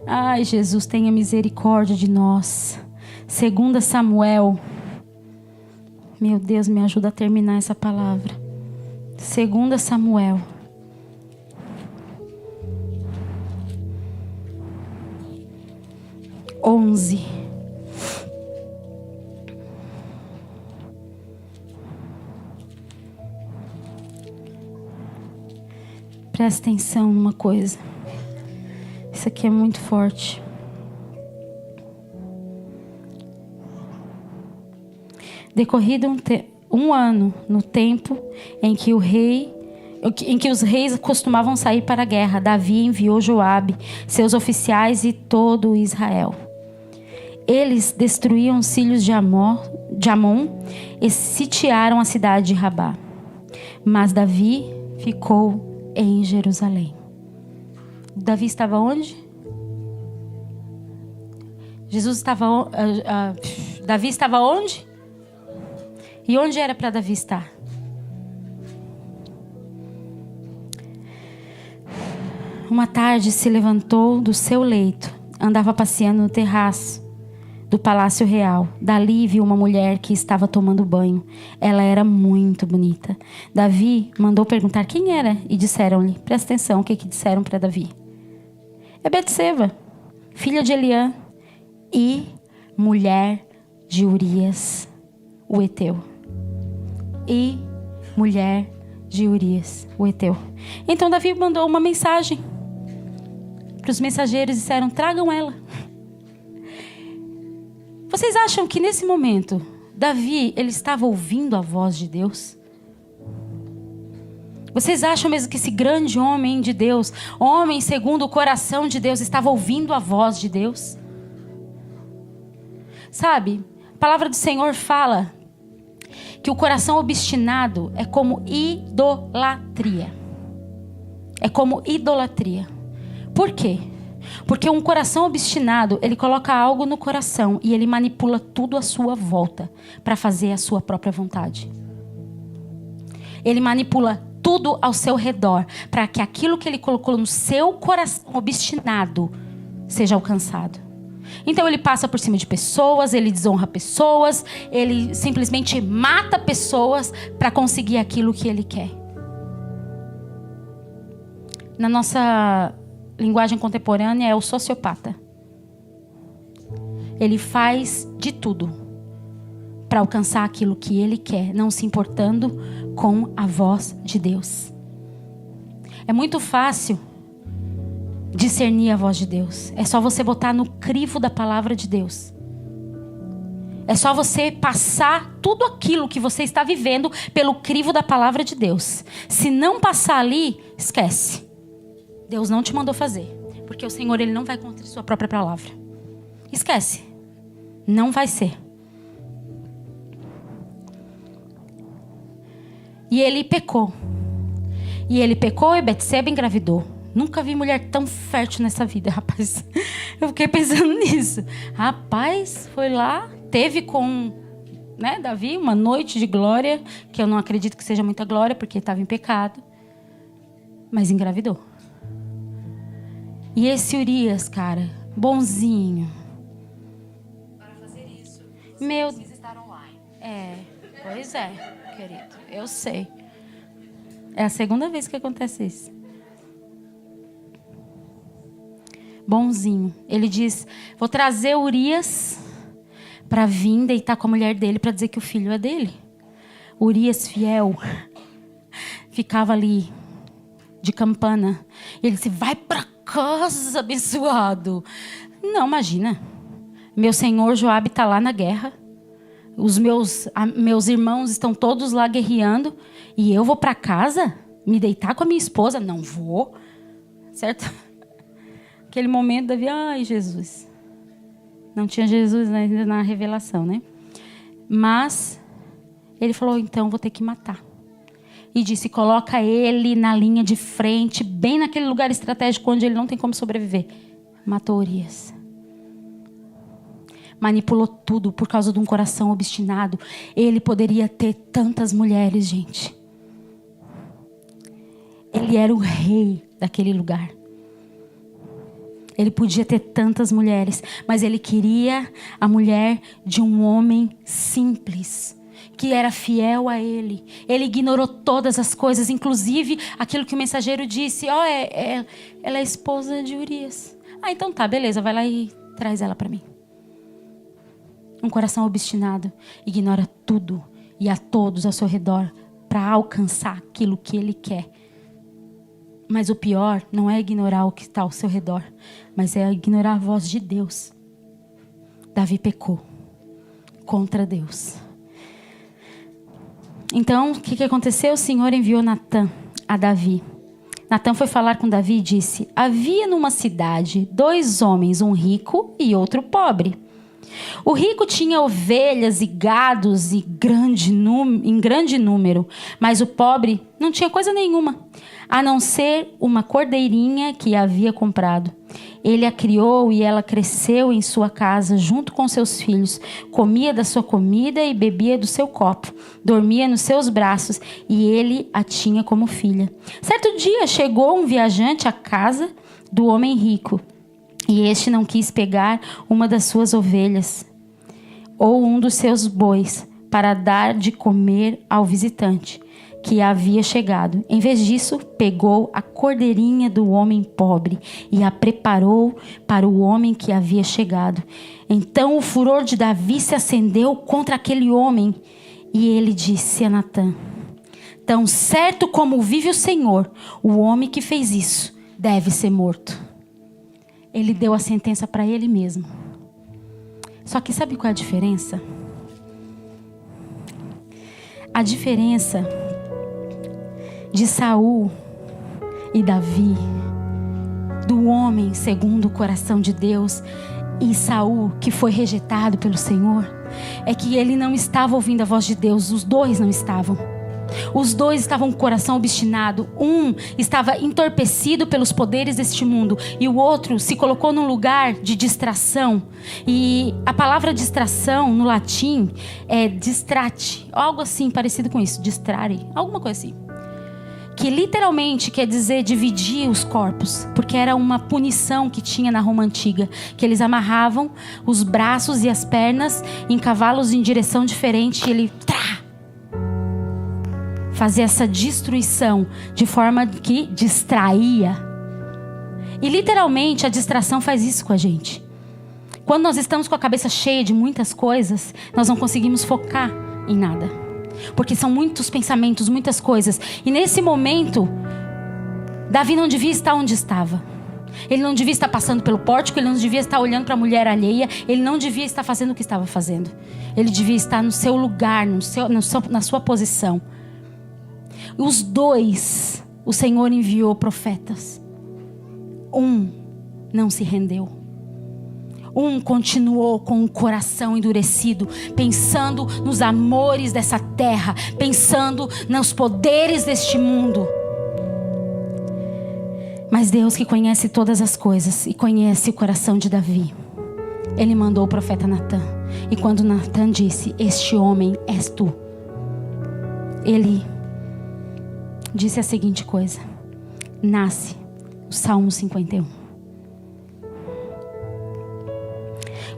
Ai, Jesus, tenha misericórdia de nós. 2 Samuel. Meu Deus, me ajuda a terminar essa palavra. 2 Samuel. Presta atenção numa coisa. Isso aqui é muito forte. Decorrido um ano no tempo em que os reis costumavam sair para a guerra, Davi enviou Joabe, seus oficiais e todo Israel. Eles destruíam os filhos de Amon e sitiaram a cidade de Rabá. Mas Davi ficou em Jerusalém. Davi estava onde? Davi estava onde? E onde era para Davi estar? Uma tarde se levantou do seu leito, andava passeando no terraço do palácio real. Dali viu uma mulher que estava tomando banho. Ela era muito bonita. Davi mandou perguntar quem era e disseram-lhe, presta atenção, o que disseram para Davi? É Betseba, filha de Eliã e mulher de Urias, o heteu. E mulher de Urias, o heteu. Então Davi mandou uma mensagem para os mensageiros e disseram, tragam ela. Vocês acham que nesse momento Davi, ele estava ouvindo a voz de Deus? Vocês acham mesmo que esse grande homem de Deus, homem segundo o coração de Deus, estava ouvindo a voz de Deus? Sabe, a palavra do Senhor fala que o coração obstinado é como idolatria. É como idolatria. Por quê? Porque um coração obstinado, ele coloca algo no coração e ele manipula tudo à sua volta para fazer a sua própria vontade. Ele manipula tudo ao seu redor para que aquilo que ele colocou no seu coração obstinado seja alcançado. Então ele passa por cima de pessoas, ele desonra pessoas, ele simplesmente mata pessoas para conseguir aquilo que ele quer. Na nossa linguagem contemporânea é o sociopata. Ele faz de tudo para alcançar aquilo que ele quer, não se importando com a voz de Deus. É muito fácil discernir a voz de Deus. É só você botar no crivo da palavra de Deus. É só você passar tudo aquilo que você está vivendo pelo crivo da palavra de Deus. Se não passar ali, esquece. Deus não te mandou fazer. Porque o Senhor, ele não vai contra a sua própria palavra. Esquece. Não vai ser. E ele pecou. E Betseba engravidou. Nunca vi mulher tão fértil nessa vida, rapaz. Eu fiquei pensando nisso. Rapaz, foi lá, teve com, né, Davi uma noite de glória, que eu não acredito que seja muita glória, porque estava em pecado. Mas engravidou. E esse Urias, cara, bonzinho. Para fazer isso, Meu... precisa estar online. Pois é, querido. Eu sei. É a segunda vez que acontece isso. Bonzinho. Ele diz, vou trazer Urias para vir deitar com a mulher dele para dizer que o filho é dele. Urias, fiel, ficava ali de campana. Ele disse, vai para casa, abençoado. Não, imagina. Meu senhor Joabe está lá na guerra. Os meus irmãos estão todos lá guerreando. E eu vou para casa me deitar com a minha esposa? Não vou. Certo? Aquele momento, Davi, ai, Jesus. Não tinha Jesus ainda na revelação, né? Mas ele falou, então vou ter que matar. E disse, coloca ele na linha de frente, bem naquele lugar estratégico onde ele não tem como sobreviver. Matou Urias. Manipulou tudo por causa de um coração obstinado. Ele poderia ter tantas mulheres, gente. Ele era o rei daquele lugar. Ele podia ter tantas mulheres, mas ele queria a mulher de um homem simples, que era fiel a ele. Ele ignorou todas as coisas, inclusive aquilo que o mensageiro disse. Ela é esposa de Urias. Então tá, beleza, vai lá e traz ela para mim. Um coração obstinado ignora tudo e a todos ao seu redor para alcançar aquilo que ele quer. Mas o pior não é ignorar o que está ao seu redor, mas é ignorar a voz de Deus. Davi pecou contra Deus. Então, o que aconteceu? O Senhor enviou Natã a Davi. Natã foi falar com Davi e disse, havia numa cidade 2 homens, um rico e outro pobre. O rico tinha ovelhas e gados em grande número, mas o pobre não tinha coisa nenhuma, a não ser uma cordeirinha que havia comprado. Ele a criou e ela cresceu em sua casa junto com seus filhos, comia da sua comida e bebia do seu copo, dormia nos seus braços e ele a tinha como filha. Certo dia chegou um viajante à casa do homem rico. E este não quis pegar uma das suas ovelhas ou um dos seus bois para dar de comer ao visitante que havia chegado. Em vez disso, pegou a cordeirinha do homem pobre e a preparou para o homem que havia chegado. Então o furor de Davi se acendeu contra aquele homem e ele disse a Natã, tão certo como vive o Senhor, o homem que fez isso deve ser morto. Ele deu a sentença para ele mesmo. Só que sabe qual é a diferença? A diferença de Saul e Davi, do homem segundo o coração de Deus, e Saul, que foi rejeitado pelo Senhor, é que ele não estava ouvindo a voz de Deus. Os dois não estavam. Os dois estavam com o coração obstinado. Um estava entorpecido pelos poderes deste mundo e o outro se colocou num lugar de distração. E a palavra distração no latim é distrate, algo assim parecido com isso, distrare, alguma coisa assim, que literalmente quer dizer dividir os corpos, porque era uma punição que tinha na Roma antiga, que eles amarravam os braços e as pernas em cavalos em direção diferente e ele fazia essa destruição de forma que distraía. E literalmente a distração faz isso com a gente. Quando nós estamos com a cabeça cheia de muitas coisas, nós não conseguimos focar em nada, porque são muitos pensamentos, muitas coisas. E nesse momento, Davi não devia estar onde estava. Ele não devia estar passando pelo pórtico, ele não devia estar olhando para a mulher alheia, ele não devia estar fazendo o que estava fazendo. Ele devia estar no seu lugar, na sua posição. Os dois, o Senhor enviou profetas. Um não se rendeu. Um continuou com o coração endurecido, pensando nos amores dessa terra, pensando nos poderes deste mundo. Mas Deus, que conhece todas as coisas e conhece o coração de Davi, Ele mandou o profeta Natã. E quando Natã disse: este homem és tu, Ele disse a seguinte coisa. Nasce o Salmo 51.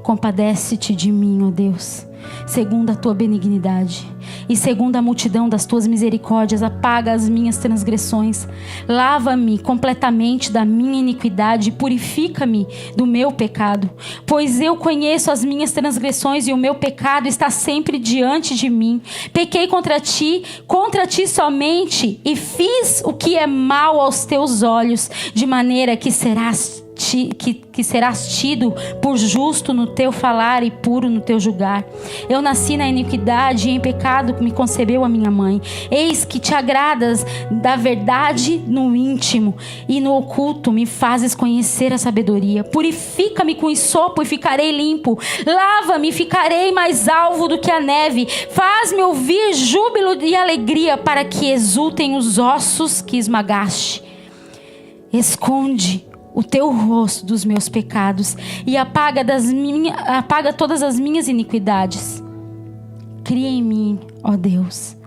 Compadece-te de mim, ó Deus, segundo a tua benignidade, e segundo a multidão das tuas misericórdias, apaga as minhas transgressões. Lava-me completamente da minha iniquidade, purifica-me do meu pecado. Pois eu conheço as minhas transgressões, e o meu pecado está sempre diante de mim. Pequei contra ti somente, e fiz o que é mal aos teus olhos, de maneira que serás tido por justo no teu falar e puro no teu julgar. Eu nasci na iniquidade, e em pecado me concebeu a minha mãe. Eis que te agradas da verdade no íntimo, e no oculto me fazes conhecer a sabedoria. Purifica-me com esopo e ficarei limpo. Lava-me e ficarei mais alvo do que a neve. Faz-me ouvir júbilo e alegria, para que exultem os ossos que esmagaste. Esconde o teu rosto dos meus pecados e apaga todas as minhas iniquidades. Cria em mim, ó Deus,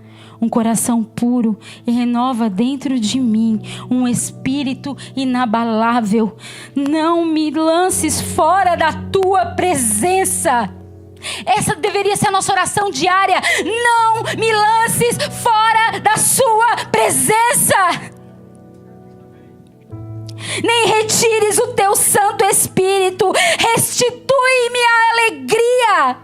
um coração puro, e renova dentro de mim um espírito inabalável. Não me lances fora da tua presença. Essa deveria ser a nossa oração diária. Não me lances fora da sua presença. Nem retires o teu Santo Espírito. Restitui-me a alegria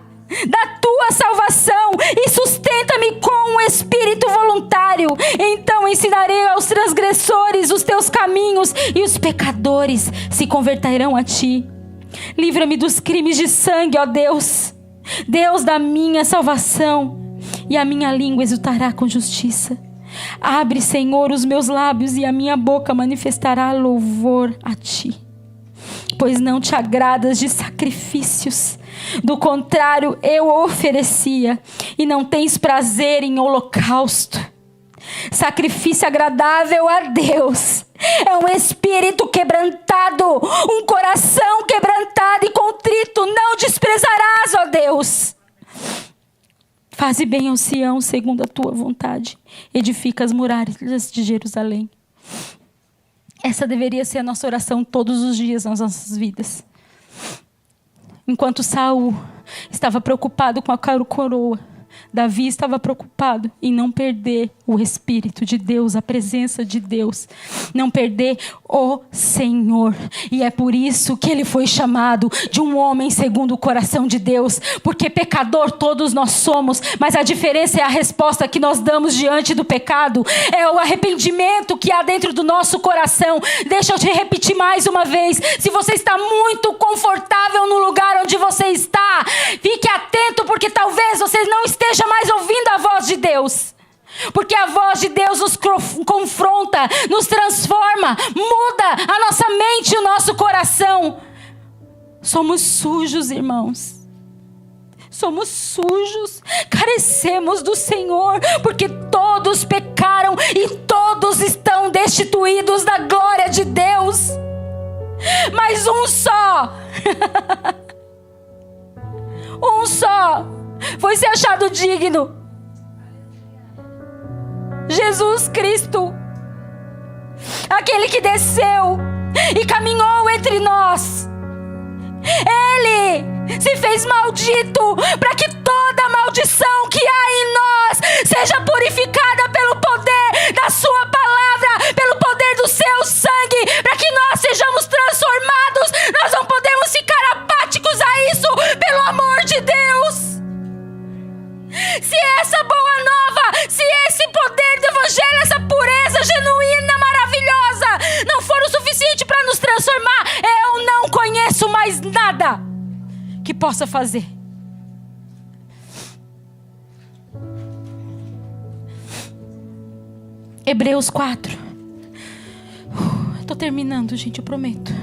da tua salvação e sustenta-me com um espírito voluntário. Então ensinarei aos transgressores os teus caminhos, e os pecadores se converterão a ti. Livra-me dos crimes de sangue, ó Deus, Deus da minha salvação, e a minha língua exultará com justiça. Abre, Senhor, os meus lábios, e a minha boca manifestará louvor a ti. Pois não te agradas de sacrifícios, do contrário eu oferecia, e não tens prazer em holocausto. Sacrifício agradável a Deus é um espírito quebrantado, um coração quebrantado e contrito não desprezarás, ó Deus. Faze bem ao Sião segundo a tua vontade. Edifica as muralhas de Jerusalém. Essa deveria ser a nossa oração todos os dias nas nossas vidas. Enquanto Saul estava preocupado com a coroa, Davi estava preocupado em não perder o Espírito de Deus, a presença de Deus, não perder o Senhor. E é por isso que ele foi chamado de um homem segundo o coração de Deus, porque pecador todos nós somos, mas a diferença é a resposta que nós damos diante do pecado, é o arrependimento que há dentro do nosso coração. Deixa eu te repetir mais uma vez: se você está muito confortável no lugar onde você está, fique atento, porque talvez você não esteja mais ouvindo a voz de Deus. Porque a voz de Deus nos confronta, nos transforma, muda a nossa mente e o nosso coração. Somos sujos, irmãos. Somos sujos, carecemos do Senhor, porque todos pecaram e todos estão destituídos da glória de Deus. Mas um só, um só foi ser achado digno: Jesus Cristo, aquele que desceu e caminhou entre nós. Ele se fez maldito para que toda maldição que há em nós seja purificada pelo poder da sua palavra, pelo poder do seu sangue, para que nós sejamos transformados. Nós não podemos ficar apáticos a isso, pelo amor de Deus. Se essa boa nova, se esse poder do evangelho, essa pureza genuína, maravilhosa, não for o suficiente para nos transformar, eu não conheço mais nada que possa fazer. Hebreus 4. Estou terminando, gente, eu prometo.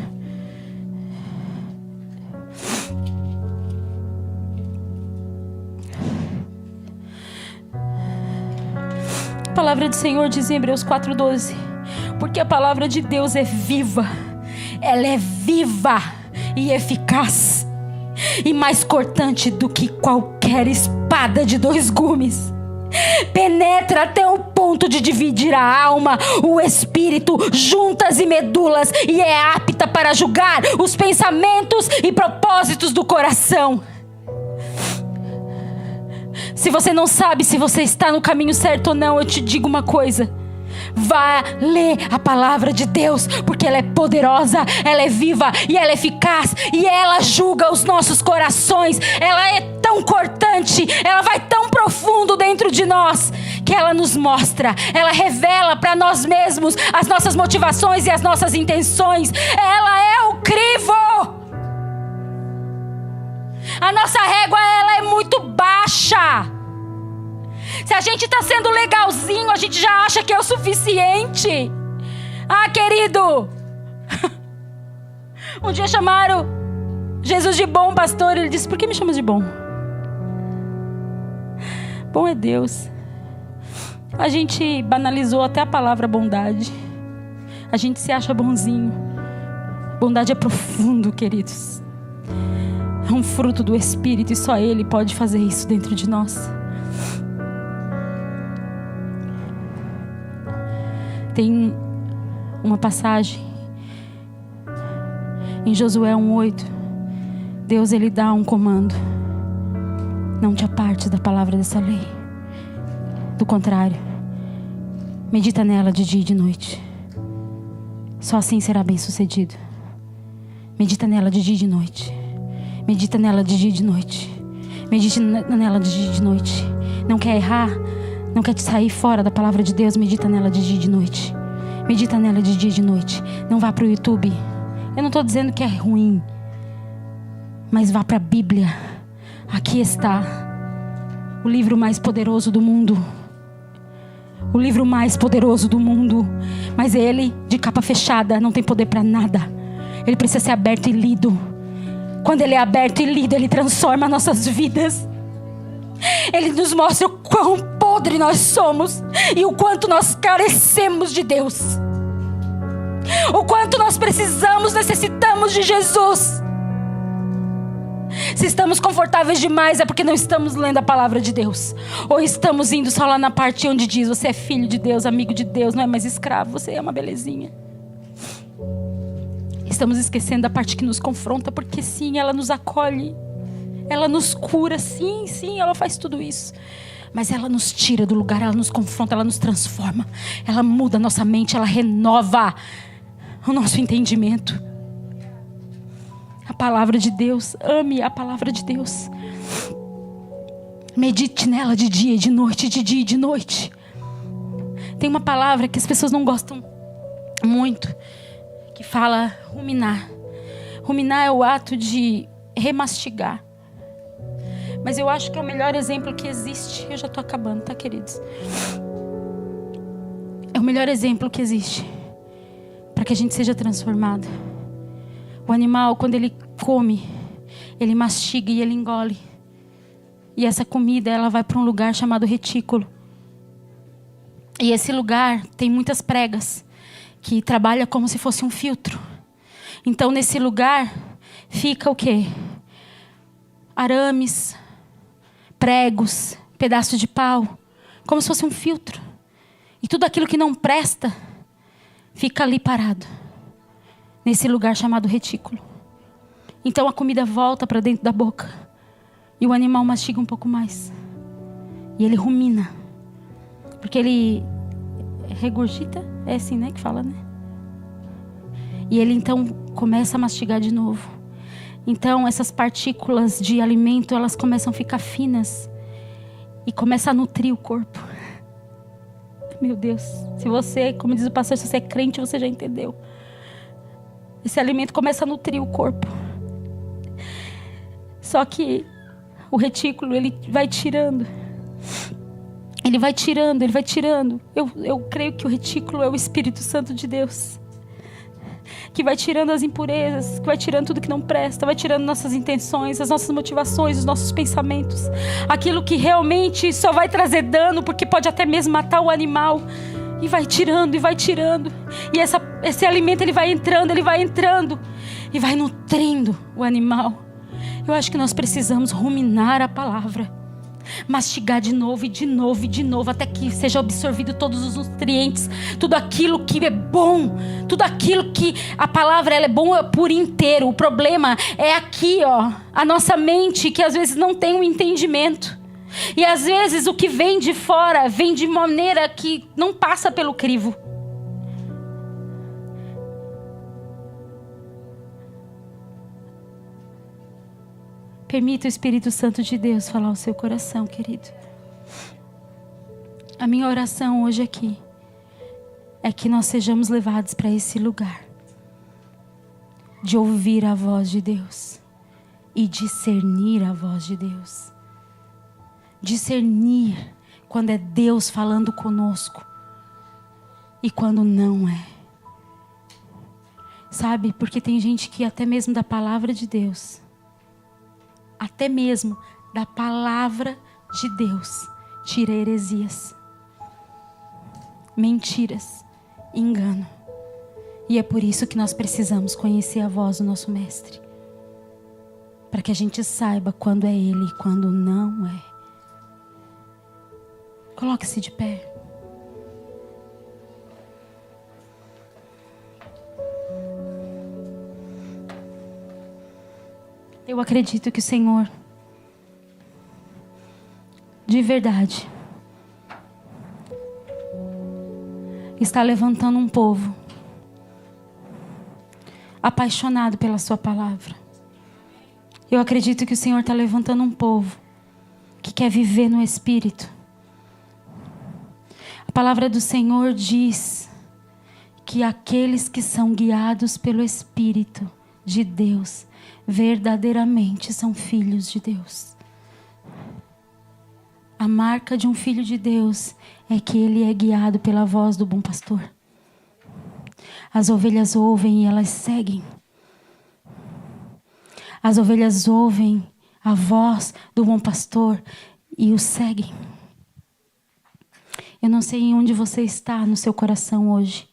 A palavra do Senhor diz em Hebreus 4:12: Porque a palavra de Deus é viva. Ela é viva e eficaz. E mais cortante do que qualquer espada de 2 gumes. Penetra até o ponto de dividir a alma, o espírito, juntas e medulas, e é apta para julgar os pensamentos e propósitos do coração. Se você não sabe se você está no caminho certo ou não, eu te digo uma coisa: vá ler a palavra de Deus, porque ela é poderosa, ela é viva e ela é eficaz, e ela julga os nossos corações. Ela é tão cortante, ela vai tão profundo dentro de nós, que ela nos mostra, ela revela para nós mesmos as nossas motivações e as nossas intenções. Ela é o crivo. A nossa régua, ela é muito baixa. Se a gente está sendo legalzinho, a gente já acha que é o suficiente. Ah, querido, um dia chamaram Jesus de bom pastor. Ele disse: por que me chamas de bom? Bom é Deus. A gente banalizou até a palavra bondade. A gente se acha bonzinho. Bondade é profundo, queridos. É um fruto do Espírito, e só Ele pode fazer isso dentro de nós. Tem uma passagem em Josué 1:8. Deus, Ele dá um comando: não te apartes da palavra dessa lei. Do contrário, medita nela de dia e de noite. Só assim será bem sucedido. Medita nela de dia e de noite. Medita nela de dia e de noite. Medita nela de dia e de noite. Não quer errar? Não quer te sair fora da palavra de Deus? Medita nela de dia e de noite. Medita nela de dia e de noite. Não vá para o YouTube. Eu não estou dizendo que é ruim, mas vá para a Bíblia. Aqui está o livro mais poderoso do mundo. O livro mais poderoso do mundo. Mas ele, de capa fechada, não tem poder para nada. Ele precisa ser aberto e lido. Quando ele é aberto e lido, ele transforma nossas vidas. Ele nos mostra o quão podre nós somos e o quanto nós carecemos de Deus. O quanto nós precisamos, necessitamos de Jesus. Se estamos confortáveis demais, é porque não estamos lendo a palavra de Deus. Ou estamos indo só lá na parte onde diz: você é filho de Deus, amigo de Deus, não é mais escravo, você é uma belezinha. Estamos esquecendo da parte que nos confronta, porque sim, ela nos acolhe, ela nos cura, sim, ela faz tudo isso. Mas ela nos tira do lugar, ela nos confronta, ela nos transforma, ela muda a nossa mente, ela renova o nosso entendimento. A palavra de Deus, ame a palavra de Deus. Medite nela de dia e de noite, de dia e de noite. Tem uma palavra que as pessoas não gostam muito, que fala ruminar. Ruminar é o ato de remastigar. Mas eu acho que é o melhor exemplo que existe. Eu já estou acabando, tá, queridos? É o melhor exemplo que existe para que a gente seja transformado. O animal, quando ele come, ele mastiga e ele engole. E essa comida, ela vai para um lugar chamado retículo. E esse lugar tem muitas pregas que trabalha como se fosse um filtro. Então, nesse lugar fica o quê? Arames, pregos, pedaços de pau, como se fosse um filtro. E tudo aquilo que não presta fica ali parado, nesse lugar chamado retículo. Então a comida volta para dentro da boca e o animal mastiga um pouco mais. E ele rumina, porque ele regurgita, é assim, né, que fala, né? E ele então começa a mastigar de novo. Então essas partículas de alimento, elas começam a ficar finas e começa a nutrir o corpo. Meu Deus, se você, como diz o pastor, se você é crente, você já entendeu. Esse alimento começa a nutrir o corpo. Só que o retículo, ele vai tirando. Ele vai tirando, ele vai tirando. Eu creio que o retículo é o Espírito Santo de Deus, que vai tirando as impurezas, que vai tirando tudo que não presta, vai tirando nossas intenções, as nossas motivações, os nossos pensamentos. Aquilo que realmente só vai trazer dano, porque pode até mesmo matar o animal. E vai tirando, e vai tirando. E esse alimento ele vai entrando e vai nutrindo o animal. Eu acho que nós precisamos ruminar a palavra. Mastigar de novo e de novo e de novo, até que seja absorvido todos os nutrientes, tudo aquilo que é bom, tudo aquilo que a palavra ela é boa por inteiro. O problema é aqui, ó, a nossa mente que às vezes não tem um entendimento. E às vezes o que vem de fora vem de maneira que não passa pelo crivo. Permita o Espírito Santo de Deus falar ao seu coração, querido. A minha oração hoje aqui é que nós sejamos levados para esse lugar de ouvir a voz de Deus e discernir a voz de Deus. Discernir quando é Deus falando conosco e quando não é. Sabe, porque tem gente que até mesmo da palavra de Deus, até mesmo da palavra de Deus, tira heresias, mentiras, engano. E é por isso que nós precisamos conhecer a voz do nosso Mestre, para que a gente saiba quando é Ele e quando não é. Coloque-se de pé. Eu acredito que o Senhor, de verdade, está levantando um povo apaixonado pela sua palavra. Eu acredito que o Senhor está levantando um povo que quer viver no Espírito. A palavra do Senhor diz que aqueles que são guiados pelo Espírito de Deus verdadeiramente são filhos de Deus. A marca de um filho de Deus é que ele é guiado pela voz do bom pastor. As ovelhas ouvem e elas seguem. As ovelhas ouvem a voz do bom pastor e o seguem. Eu não sei em onde você está no seu coração hoje.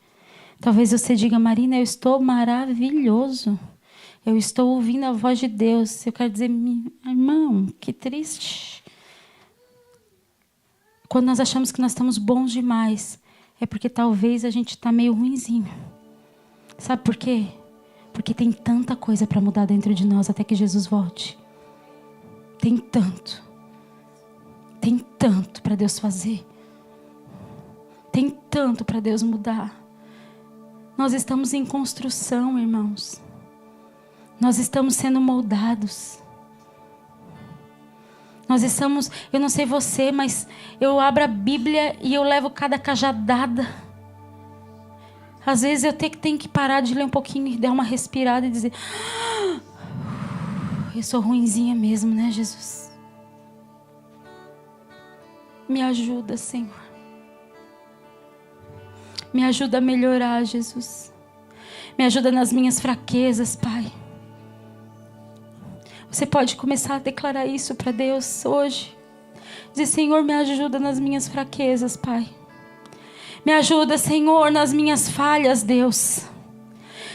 Talvez você diga: Marina, eu estou maravilhoso. Eu estou ouvindo a voz de Deus. Eu quero dizer, irmão, que triste. Quando nós achamos que nós estamos bons demais, é porque talvez a gente está meio ruinzinho. Sabe por quê? Porque tem tanta coisa para mudar dentro de nós até que Jesus volte. Tem tanto para Deus fazer. Tem tanto para Deus mudar. Nós estamos em construção, irmãos. Nós estamos sendo moldados. Nós estamos, eu não sei você, mas eu abro a Bíblia e eu levo cada cajadada. Às vezes eu tenho que parar de ler um pouquinho e dar uma respirada e dizer: eu sou ruinzinha mesmo, né, Jesus? Me ajuda, Senhor. Me ajuda a melhorar, Jesus. Me ajuda nas minhas fraquezas, Pai. Você pode começar a declarar isso para Deus hoje. Dizer: Senhor, me ajuda nas minhas fraquezas, Pai. Me ajuda, Senhor, nas minhas falhas, Deus.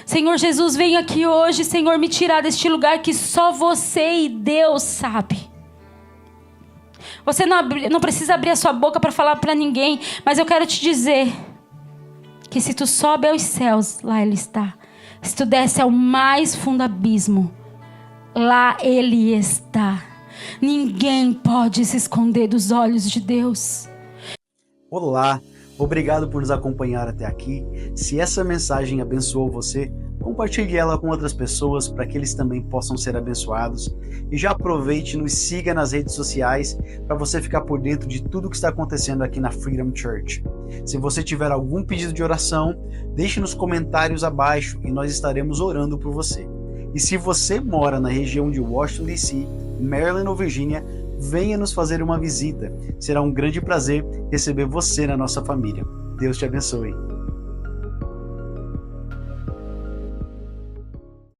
Senhor Jesus, vem aqui hoje, Senhor, me tirar deste lugar que só você e Deus sabe. Você não precisa abrir a sua boca para falar para ninguém, mas eu quero te dizer que se tu sobe aos céus, lá Ele está. Se tu desce ao mais fundo abismo, lá Ele está. Ninguém pode se esconder dos olhos de Deus. Olá, obrigado por nos acompanhar até aqui. Se essa mensagem abençoou você, compartilhe ela com outras pessoas para que eles também possam ser abençoados. E já aproveite e nos siga nas redes sociais para você ficar por dentro de tudo que está acontecendo aqui na Freedom Church. Se você tiver algum pedido de oração, deixe nos comentários abaixo e nós estaremos orando por você. E se você mora na região de Washington, D.C., Maryland ou Virgínia, venha nos fazer uma visita. Será um grande prazer receber você na nossa família. Deus te abençoe.